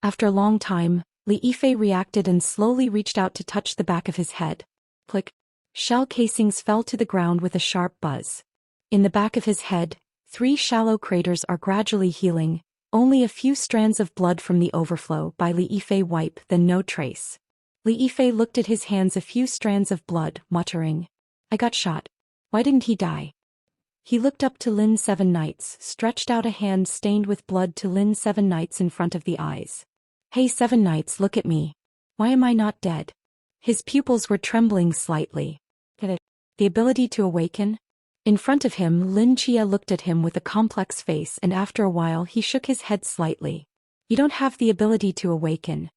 [SPEAKER 1] After a long time, Li Yifei reacted and slowly reached out to touch the back of his head. Click. Shell casings fell to the ground with a sharp buzz. In the back of his head, 3 shallow craters are gradually healing, only a few strands of blood from the overflow by Li Yifei wipe, then no trace. Li Yifei looked at his hands, a few strands of blood, muttering. I got shot. Why didn't he die? He looked up to Lin Seven Knights, stretched out a hand stained with blood to Lin Seven Knights in front of the eyes. Hey Seven Knights, look at me. Why am I not dead? His pupils were trembling slightly. Get it? The ability to awaken? In front of him, Lin Chia looked at him with a complex face, and after a while he shook his head slightly. You don't have the ability to awaken.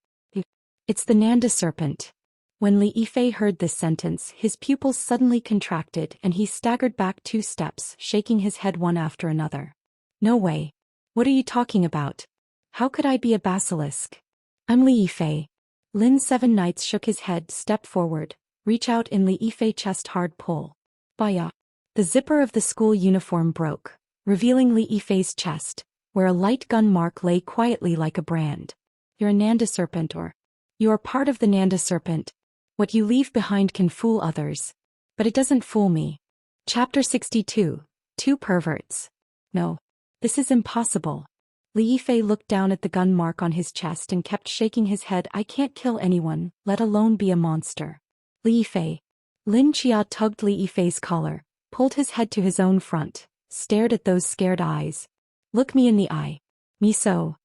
[SPEAKER 1] It's the Nanda serpent. When Li Yifei heard this sentence, his pupils suddenly contracted and he staggered back 2 steps, shaking his head one after another. No way. What are you talking about? How could I be a basilisk? I'm Li Yifei. Lin Seven Knights shook his head, step forward, reach out in Li Yifei chest, hard pull. Baya. The zipper of the school uniform broke, revealing Li Yifei's chest, where a light gun mark lay quietly like a brand. You're a Nanda serpent, or you are part of the Nanda serpent. What you leave behind can fool others. But it doesn't fool me. Chapter 62. 2 Perverts. No. This is impossible. Li Yifei looked down at the gun mark on his chest and kept shaking his head. I can't kill anyone, let alone be a monster. Li Yifei. Lin Chia tugged Li Yifei's collar, pulled his head to his own front, stared at those scared eyes. Look me in the eye. Me so.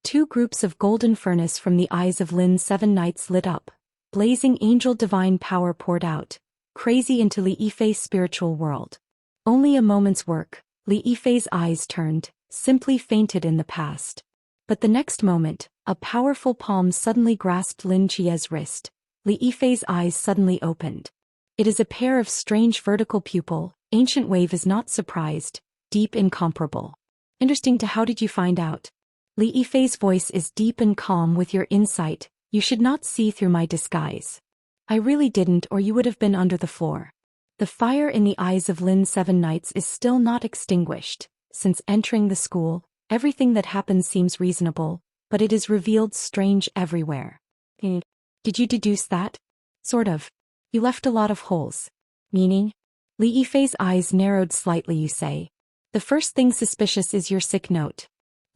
[SPEAKER 1] 2 groups of golden furnace from the eyes of Lin Seven Knights lit up. Blazing angel divine power poured out, crazy into Li Yifei's spiritual world. Only a moment's work, Li Yifei's eyes turned, simply fainted in the past. But the next moment, a powerful palm suddenly grasped Lin Chia's wrist. Li Yifei's eyes suddenly opened. It is a pair of strange vertical pupil, ancient wave is not surprised, deep incomparable. Interesting. To how did you find out? Li Yifei's voice is deep and calm. With your insight, you should not see through my disguise. I really didn't, or you would have been under the floor. The fire in the eyes of Lin Seven Knights is still not extinguished. Since entering the school, everything that happens seems reasonable, but it is revealed strange everywhere. Did you deduce that? Sort of. You left a lot of holes. Meaning? Li Yifei's eyes narrowed slightly. You say. The first thing suspicious is your sick note.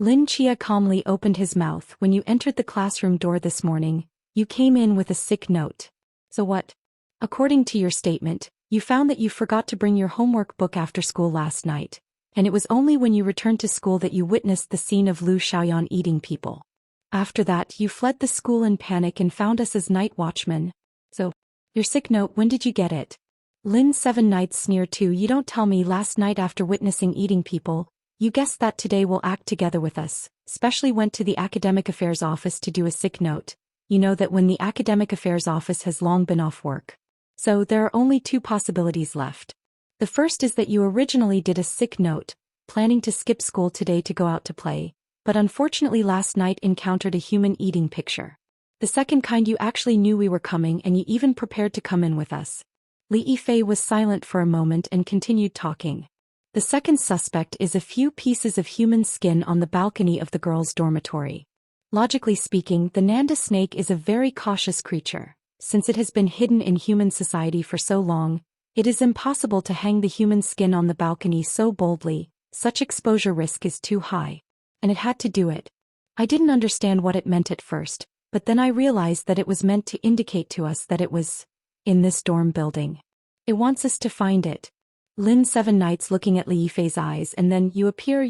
[SPEAKER 1] Lin Chia calmly opened his mouth. When you entered the classroom door this morning, you came in with a sick note. So what? According to your statement, you found that you forgot to bring your homework book after school last night, and it was only when you returned to school that you witnessed the scene of Lu Xiaoyan eating people. After that, you fled the school in panic and found us as night watchmen. So, your sick note, when did you get it? Lin Seven Knights sneered too. You don't tell me. Last night after witnessing eating people, you guessed that today we'll act together with us, especially went to the Academic Affairs Office to do a sick note. You know that when the Academic Affairs Office has long been off work. So there are only 2 possibilities left. The first is that you originally did a sick note, planning to skip school today to go out to play, but unfortunately last night encountered a human eating picture. The second kind, you actually knew we were coming and you even prepared to come in with us. Li Yifei was silent for a moment and continued talking. The second suspect is a few pieces of human skin on the balcony of the girls' dormitory. Logically speaking, the Nanda snake is a very cautious creature. Since it has been hidden in human society for so long, it is impossible to hang the human skin on the balcony so boldly. Such exposure risk is too high. And it had to do it. I didn't understand what it meant at first, but then I realized that it was meant to indicate to us that it was in this dorm building. It wants us to find it. Lin Seven Knights looking at Li Yifei's eyes, and then you appear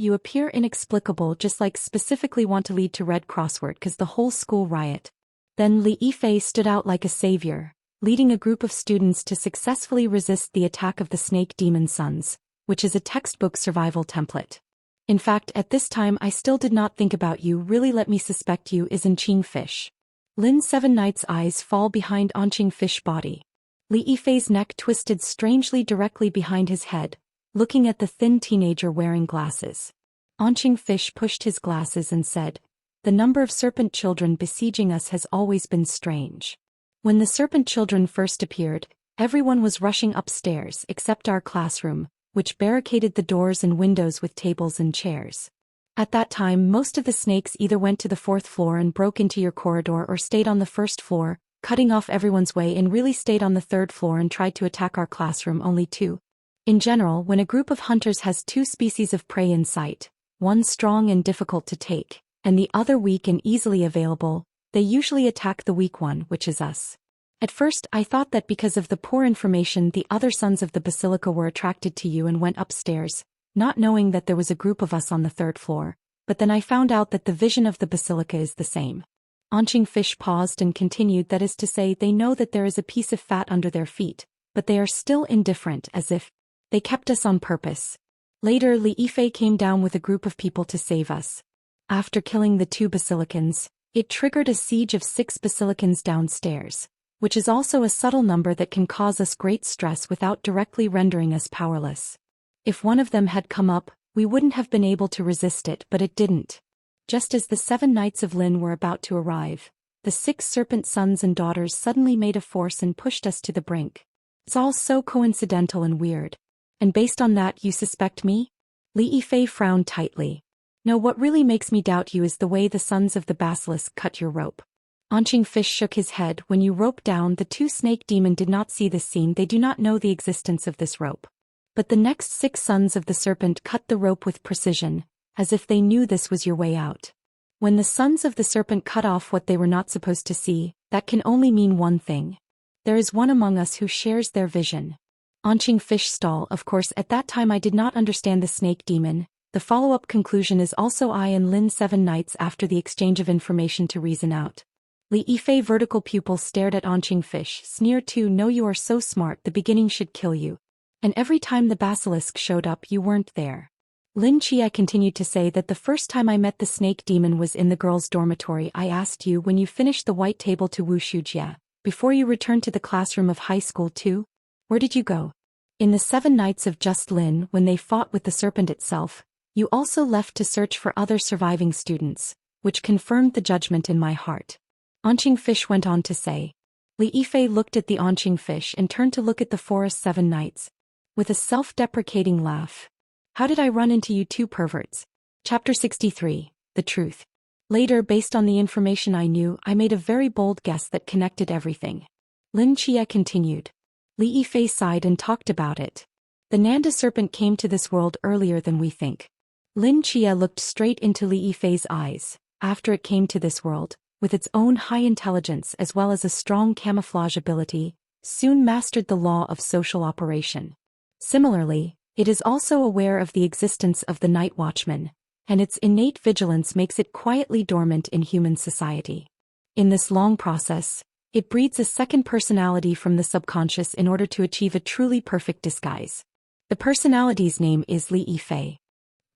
[SPEAKER 1] inexplicable, just like specifically want to lead to Red Crossword cause the whole school riot. Then Li Yifei stood out like a savior, leading a group of students to successfully resist the attack of the Snake Demon Sons, which is a textbook survival template. In fact, at this time I still did not think about you. Really let me suspect you is Anqing Fish. Lin Seven Knights' eyes fall behind Anqing Fish body. Li Yifei's neck twisted strangely directly behind his head, looking at the thin teenager wearing glasses. Anqing Fish pushed his glasses and said, the number of serpent children besieging us has always been strange. When the serpent children first appeared, everyone was rushing upstairs except our classroom, which barricaded the doors and windows with tables and chairs. At that time, most of the snakes either went to the 4th floor and broke into your corridor or stayed on the 1st floor, cutting off everyone's way, and really stayed on the 3rd floor and tried to attack our classroom. Only 2. In general, when a group of hunters has 2 species of prey in sight, one strong and difficult to take, and the other weak and easily available, They usually attack the weak one, which is us. At first, I thought that because of the poor information the other sons of the Basilica were attracted to you and went upstairs, not knowing that there was a group of us on the 3rd floor, but then I found out that the vision of the Basilica is the same. Anqing Fish paused and continued, that is to say, they know that there is a piece of fat under their feet, but they are still indifferent, as if they kept us on purpose. Later, Li Yifei came down with a group of people to save us. After killing the 2 Basilicans, it triggered a siege of 6 Basilicans downstairs, which is also a subtle number that can cause us great stress without directly rendering us powerless. If one of them had come up, we wouldn't have been able to resist it, but it didn't. Just as the 7 Knights of Lin were about to arrive, the 6 serpent sons and daughters suddenly made a force and pushed us to the brink. It's all so coincidental and weird. And based on that you suspect me? Li Yifei frowned tightly. No, what really makes me doubt you is the way the sons of the basilisk cut your rope. Anqing Fish shook his head. When you rope down, the 2 snake demon did not see this scene. They do not know the existence of this rope. But the next 6 sons of the serpent cut the rope with precision, as if they knew this was your way out. When the sons of the serpent cut off what they were not supposed to see, that can only mean one thing. There is one among us who shares their vision. Anqing Fish stall. Of course, at that time I did not understand the snake demon. The follow-up conclusion is also I and Lin 7 Knights after the exchange of information to reason out. Li Yifei vertical pupil stared at Anqing Fish, sneered too. No, you are so smart, the beginning should kill you. And every time the basilisk showed up you weren't there. Lin Chia continued to say that the first time I met the snake demon was in the girls' dormitory. I asked you when you finished the white table to Wu Shujie, before you returned to the classroom of high school too? Where did you go? In the 7 Knights of Just Lin, when they fought with the serpent itself, you also left to search for other surviving students, which confirmed the judgment in my heart. Anqing Fish went on to say. Li Yifei looked at the Anqing Fish and turned to look at the forest 7 Knights. With a self-deprecating laugh. How did I run into you 2 perverts? Chapter 63, The Truth. Later, based on the information I knew, I made a very bold guess that connected everything. Lin Chia continued. Li Yifei sighed and talked about it. The Nanda serpent came to this world earlier than we think. Lin Chia looked straight into Li Yifei's eyes. After it came to this world, with its own high intelligence as well as a strong camouflage ability, soon mastered the law of social operation. Similarly, it is also aware of the existence of the Night Watchman, and its innate vigilance makes it quietly dormant in human society. In this long process, it breeds a second personality from the subconscious in order to achieve a truly perfect disguise. The personality's name is Li Yifei.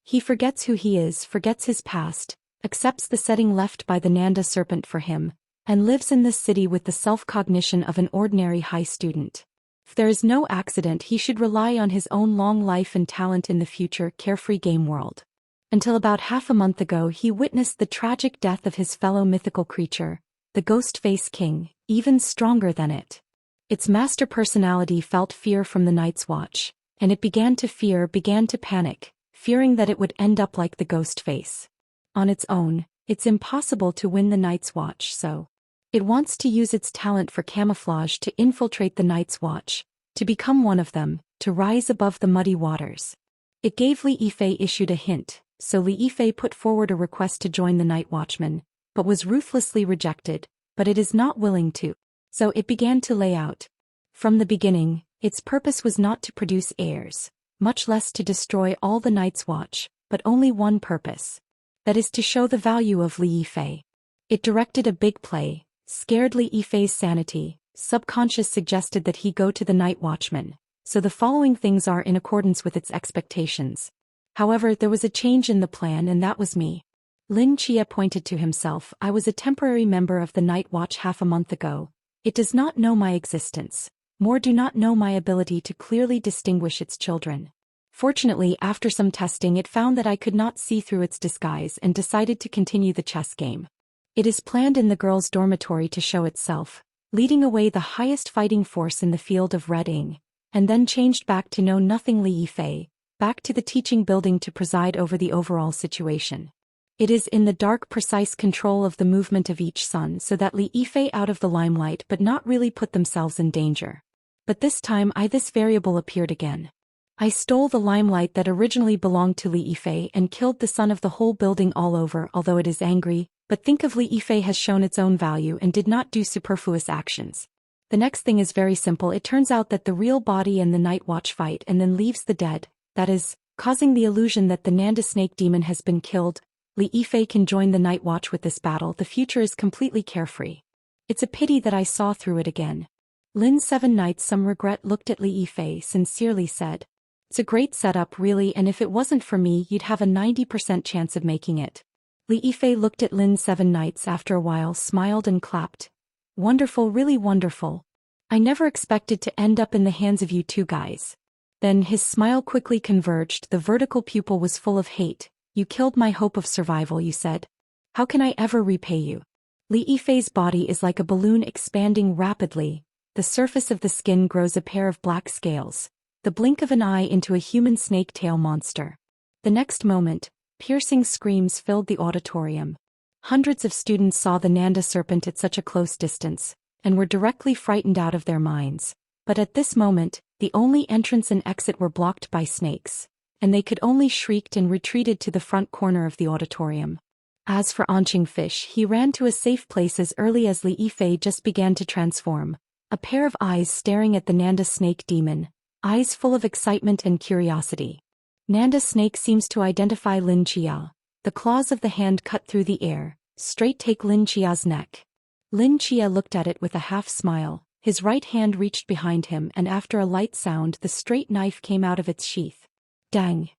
[SPEAKER 1] He forgets who he is, forgets his past, accepts the setting left by the Nanda serpent for him, and lives in this city with the self-cognition of an ordinary high student. If there is no accident, he should rely on his own long life and talent in the future carefree game world. Until about half a month ago he witnessed the tragic death of his fellow mythical creature, the Ghost-Face King, even stronger than it. Its master personality felt fear from the Night's Watch, and it began to panic, fearing that it would end up like the Ghost-Face. On its own, it's impossible to win the Night's Watch, so it wants to use its talent for camouflage to infiltrate the Night's Watch, to become one of them, to rise above the muddy waters. It gave Li Yifei issued a hint, so Li Yifei put forward a request to join the Night Watchman, but was ruthlessly rejected, but it is not willing to. So it began to lay out. From the beginning, its purpose was not to produce heirs, much less to destroy all the Night's Watch, but only one purpose. That is to show the value of Li Yifei. It directed a big play, scared Li Yifei's sanity, subconscious suggested that he go to the Night Watchman, so the following things are in accordance with its expectations. However, there was a change in the plan and that was me. Lin Chia pointed to himself. I was a temporary member of the Night Watch half a month ago. It does not know my existence, more do not know my ability to clearly distinguish its children. Fortunately, after some testing it found that I could not see through its disguise and decided to continue the chess game. It is planned in the girls' dormitory to show itself, leading away the highest fighting force in the field of Red Ing, and then changed back to know nothing Li Yifei, back to the teaching building to preside over the overall situation. It is in the dark precise control of the movement of each son so that Li Yifei out of the limelight but not really put themselves in danger. But this time this variable appeared again. I stole the limelight that originally belonged to Li Yifei and killed the sun of the whole building all over, although it is angry, but think of Li Yifei has shown its own value and did not do superfluous actions. The next thing is very simple. It turns out that the real body and the Night Watch fight and then leaves the dead, that is, causing the illusion that the Nanda snake demon has been killed. Li Yifei can join the Night Watch with this battle. The future is completely carefree. It's a pity that I saw through it again. Lin Seven Knights, some regret, looked at Li Yifei, sincerely said. It's a great setup really, and if it wasn't for me you'd have a 90% chance of making it. Li Yifei looked at Lin Seven Knights after a while, smiled and clapped. Wonderful, really wonderful. I never expected to end up in the hands of you two guys. Then his smile quickly converged. The vertical pupil was full of hate. You killed my hope of survival, you said. How can I ever repay you? Li Yifei's body is like a balloon expanding rapidly. The surface of the skin grows a pair of black scales, the blink of an eye into a human snake tail monster. The next moment, piercing screams filled the auditorium. Hundreds of students saw the Nanda serpent at such a close distance, and were directly frightened out of their minds. But at this moment, the only entrance and exit were blocked by snakes, and they could only shrieked and retreated to the front corner of the auditorium. As for Anqing Fish, he ran to a safe place as early as Li Yifei just began to transform, a pair of eyes staring at the Nanda snake demon, eyes full of excitement and curiosity. Nanda snake seems to identify Lin Chia. The claws of the hand cut through the air, straight take Lin Chia's neck. Lin Chia looked at it with a half smile. His right hand reached behind him, and after a light sound the straight knife came out of its sheath. Dang!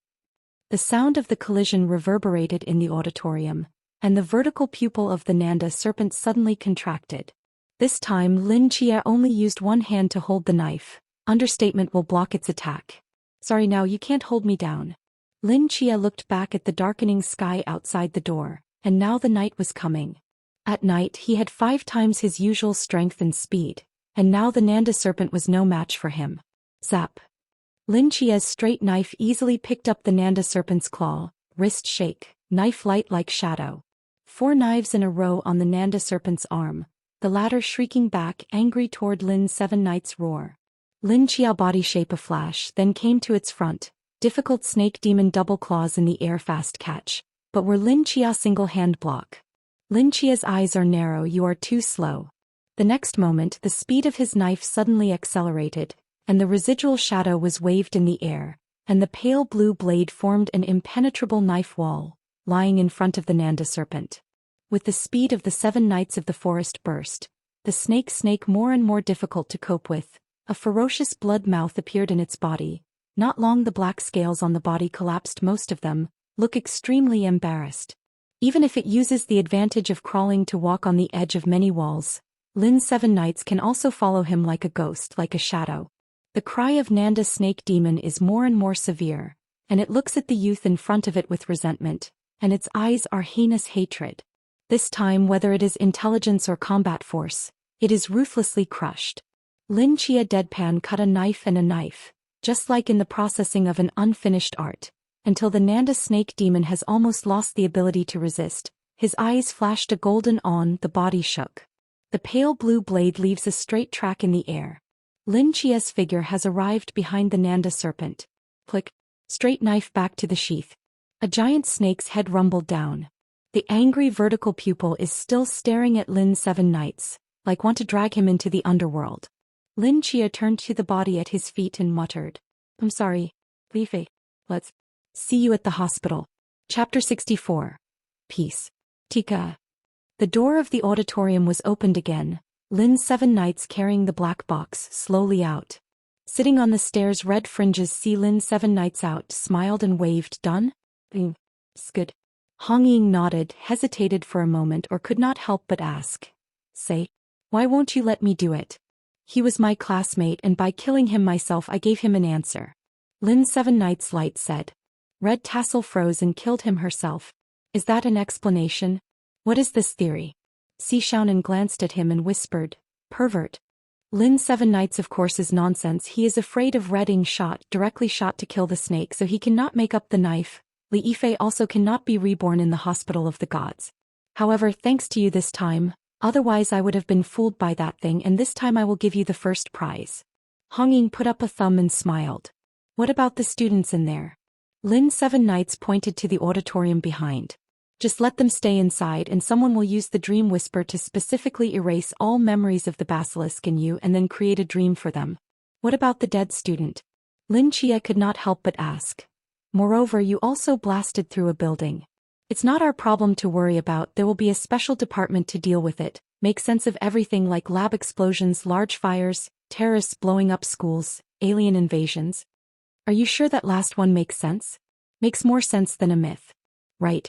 [SPEAKER 1] The sound of the collision reverberated in the auditorium, and the vertical pupil of the Nanda serpent suddenly contracted. This time Lin Chia only used one hand to hold the knife. Understatement will block its attack. Sorry, now you can't hold me down. Lin Chia looked back at the darkening sky outside the door, and now the night was coming. At night he had 5 times his usual strength and speed, and now the Nanda serpent was no match for him. Zap! Lin Chia's straight knife easily picked up the Nanda serpent's claw, wrist shake, knife light like shadow. 4 knives in a row on the Nanda serpent's arm, the latter shrieking back angry toward Lin Seven Knights' roar. Lin Chia body shape a flash, then came to its front, difficult snake demon double claws in the air fast catch, but were Lin Chia single hand block. Lin Chia's eyes are narrow, you are too slow. The next moment the speed of his knife suddenly accelerated, and the residual shadow was waved in the air, and the pale blue blade formed an impenetrable knife wall, lying in front of the Nanda serpent. With the speed of the 7 knights of the forest burst, the snake more and more difficult to cope with, a ferocious blood mouth appeared in its body. Not long the black scales on the body collapsed, most of them look extremely embarrassed. Even if it uses the advantage of crawling to walk on the edge of many walls, Lin Seven Knights can also follow him like a ghost, like a shadow. The cry of Nanda snake demon is more and more severe, and it looks at the youth in front of it with resentment, and its eyes are heinous hatred. This time, whether it is intelligence or combat force, it is ruthlessly crushed. Lin Chia deadpan cut a knife and a knife, just like in the processing of an unfinished art, until the Nanda snake demon has almost lost the ability to resist. His eyes flashed a golden on, the body shook. The pale blue blade leaves a straight track in the air. Lin Chia's figure has arrived behind the Nanda serpent. Click. Straight knife back to the sheath. A giant snake's head rumbled down. The angry vertical pupil is still staring at Lin Seven Knights, like want to drag him into the underworld. Lin Chia turned to the body at his feet and muttered, I'm sorry, Li Yifei. Let's see you at the hospital. Chapter 64. Peace. Tika. The door of the auditorium was opened again, Lin Seven Knights carrying the black box slowly out. Sitting on the stairs, Red Fringes see Lin Seven Knights out, smiled and waved. Done? Good. Hong Ying nodded, hesitated for a moment, or could not help but ask. Say, why won't you let me do it? He was my classmate, and by killing him myself I gave him an answer. Lin Seven Knights Light said. Red Tassel froze and killed him herself. Is that an explanation? What is this theory? Si Xiaonan glanced at him and whispered, pervert. Lin Seven Knights of course is nonsense. He is afraid of Red Ying directly shot to kill the snake, so he cannot make up the knife. Li Yifei also cannot be reborn in the hospital of the gods. However, thanks to you this time, otherwise I would have been fooled by that thing, and this time I will give you the first prize. Hong Ying put up a thumb and smiled. What about the students in there? Lin Seven Knights pointed to the auditorium behind. Just let them stay inside and someone will use the dream whisper to specifically erase all memories of the basilisk in you and then create a dream for them. What about the dead student? Lin Chia could not help but ask. Moreover, you also blasted through a building. It's not our problem to worry about, there will be a special department to deal with it, make sense of everything like lab explosions, large fires, terrorists blowing up schools, alien invasions. Are you sure that last one makes sense? Makes more sense than a myth. Right.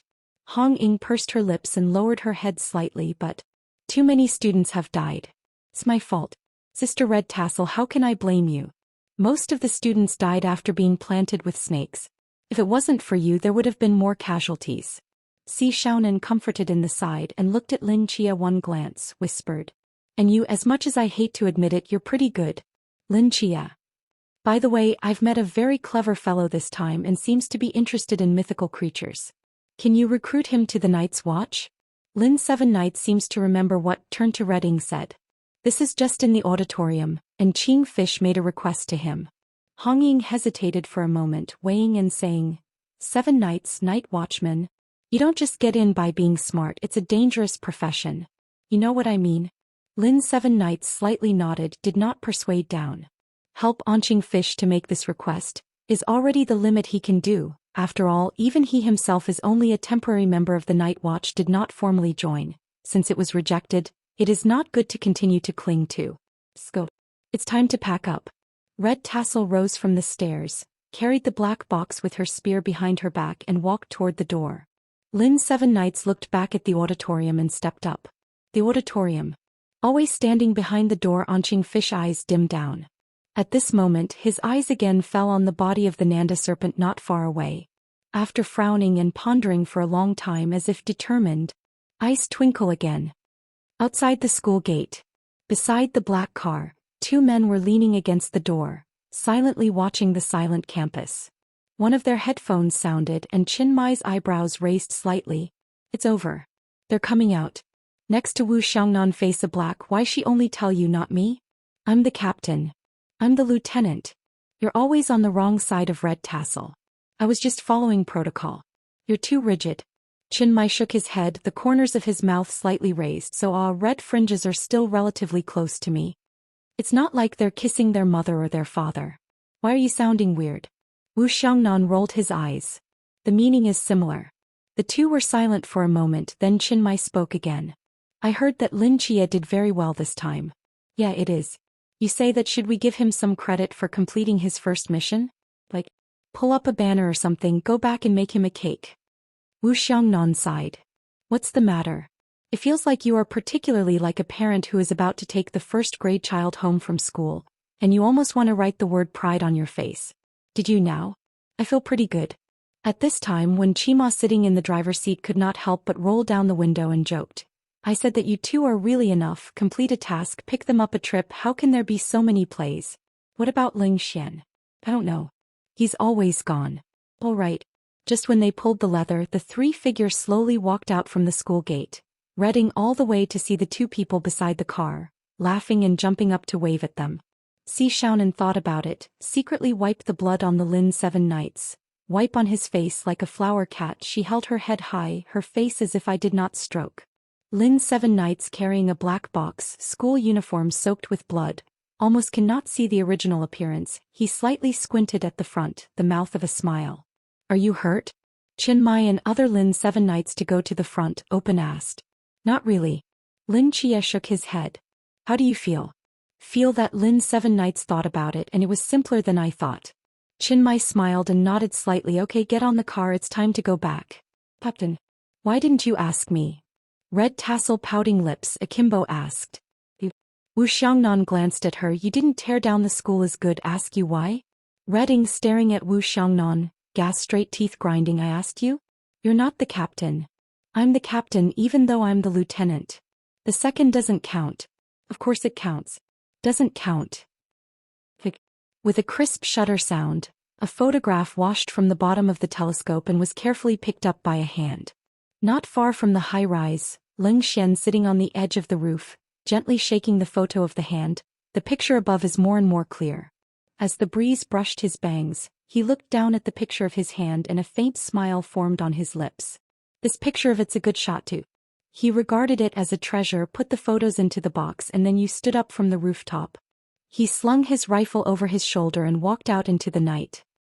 [SPEAKER 1] Hong Ying pursed her lips and lowered her head slightly, but too many students have died. It's my fault. Sister Red Tassel, how can I blame you? Most of the students died after being planted with snakes. If it wasn't for you, there would have been more casualties. Si Xiaonan comforted in the side and looked at Lin Chia one glance, whispered. And you, as much as I hate to admit it, you're pretty good. Lin Chia. By the way, I've met a very clever fellow this time and seems to be interested in mythical creatures. Can you recruit him to the Night's Watch? Lin Seven Knights seems to remember what turned to Redding said. This is just in the auditorium, and Qing Fish made a request to him. Hong Ying hesitated for a moment, weighing and saying, 7 Knights, Night Watchman. You don't just get in by being smart, it's a dangerous profession. You know what I mean? Lin Seven Knights slightly nodded, did not persuade down. Help Qing Fish to make this request is already the limit he can do. After all, even he himself is only a temporary member of the Night Watch, did not formally join. Since it was rejected, it is not good to continue to cling to. Scope. It's time to pack up. Red Tassel rose from the stairs, carried the black box with her spear behind her back and walked toward the door. Lin Seven Knights looked back at the auditorium and stepped up. The auditorium. Always standing behind the door, Qing Fish eyes dimmed down. At this moment, his eyes again fell on the body of the Nanda serpent not far away. After frowning and pondering for a long time as if determined, eyes twinkle again. Outside the school gate, beside the black car, 2 men were leaning against the door, silently watching the silent campus. One of their headphones sounded and Chin Mai's eyebrows raised slightly. It's over. They're coming out. Next to Wu Xiangnan face a black. Why she only tell you, not me? I'm the captain. I'm the lieutenant. You're always on the wrong side of Red Tassel. I was just following protocol. You're too rigid. Chin Mai shook his head, the corners of his mouth slightly raised, so red fringes are still relatively close to me. It's not like they're kissing their mother or their father. Why are you sounding weird? Wu Xiangnan rolled his eyes. The meaning is similar. The two were silent for a moment, then Chin Mai spoke again. I heard that Lin Chia did very well this time. Yeah, it is. You say that should we give him some credit for completing his first mission? Like, pull up a banner or something, go back and make him a cake. Wu Xiangnan sighed. What's the matter? It feels like you are particularly like a parent who is about to take the first-grade child home from school, and you almost want to write the word pride on your face. Did you now? I feel pretty good. At this time, when Chima sitting in the driver's seat could not help but roll down the window and joked. I said that you two are really enough, complete a task, pick them up a trip, how can there be so many plays? What about Ling Xian? I don't know. He's always gone. All right. Just when they pulled the leather, the 3 figures slowly walked out from the school gate, Redding all the way to see the 2 people beside the car, laughing and jumping up to wave at them. Si Xiaonan thought about it, secretly wiped the blood on the Lin Seven Knights. Wipe on his face like a flower cat. She held her head high, her face as if I did not stroke. Lin Seven Knights carrying a black box, school uniform soaked with blood, almost cannot see the original appearance. He slightly squinted at the front, the mouth of a smile. Are you hurt? Chin Mai and other Lin Seven Knights to go to the front, open asked. Not really. Lin Chia shook his head. How do you feel? Feel that Lin Seven Knights thought about it and it was simpler than I thought. Chin Mai smiled and nodded slightly. Okay, get on the car, it's time to go back. Captain, why didn't you ask me? Red Tassel pouting lips, Akimbo asked. Wu Xiangnan glanced at her. You didn't tear down the school is good, ask you why? Redding staring at Wu Xiangnan, gas straight teeth grinding. I asked you? You're not the captain. I'm the captain even though I'm the lieutenant. The second doesn't count. Of course it counts. Doesn't count. With a crisp shutter sound, a photograph washed from the bottom of the telescope and was carefully picked up by a hand. Not far from the high-rise, Ling Xian sitting on the edge of the roof, gently shaking the photo of the hand. The picture above is more and more clear. As the breeze brushed his bangs, He looked down at the picture of his hand and a faint smile formed on his lips. This picture of it's a good shot too. He regarded it as a treasure, put the photos into the box, and then you stood up from the rooftop. He slung his rifle over his shoulder and walked out into the night.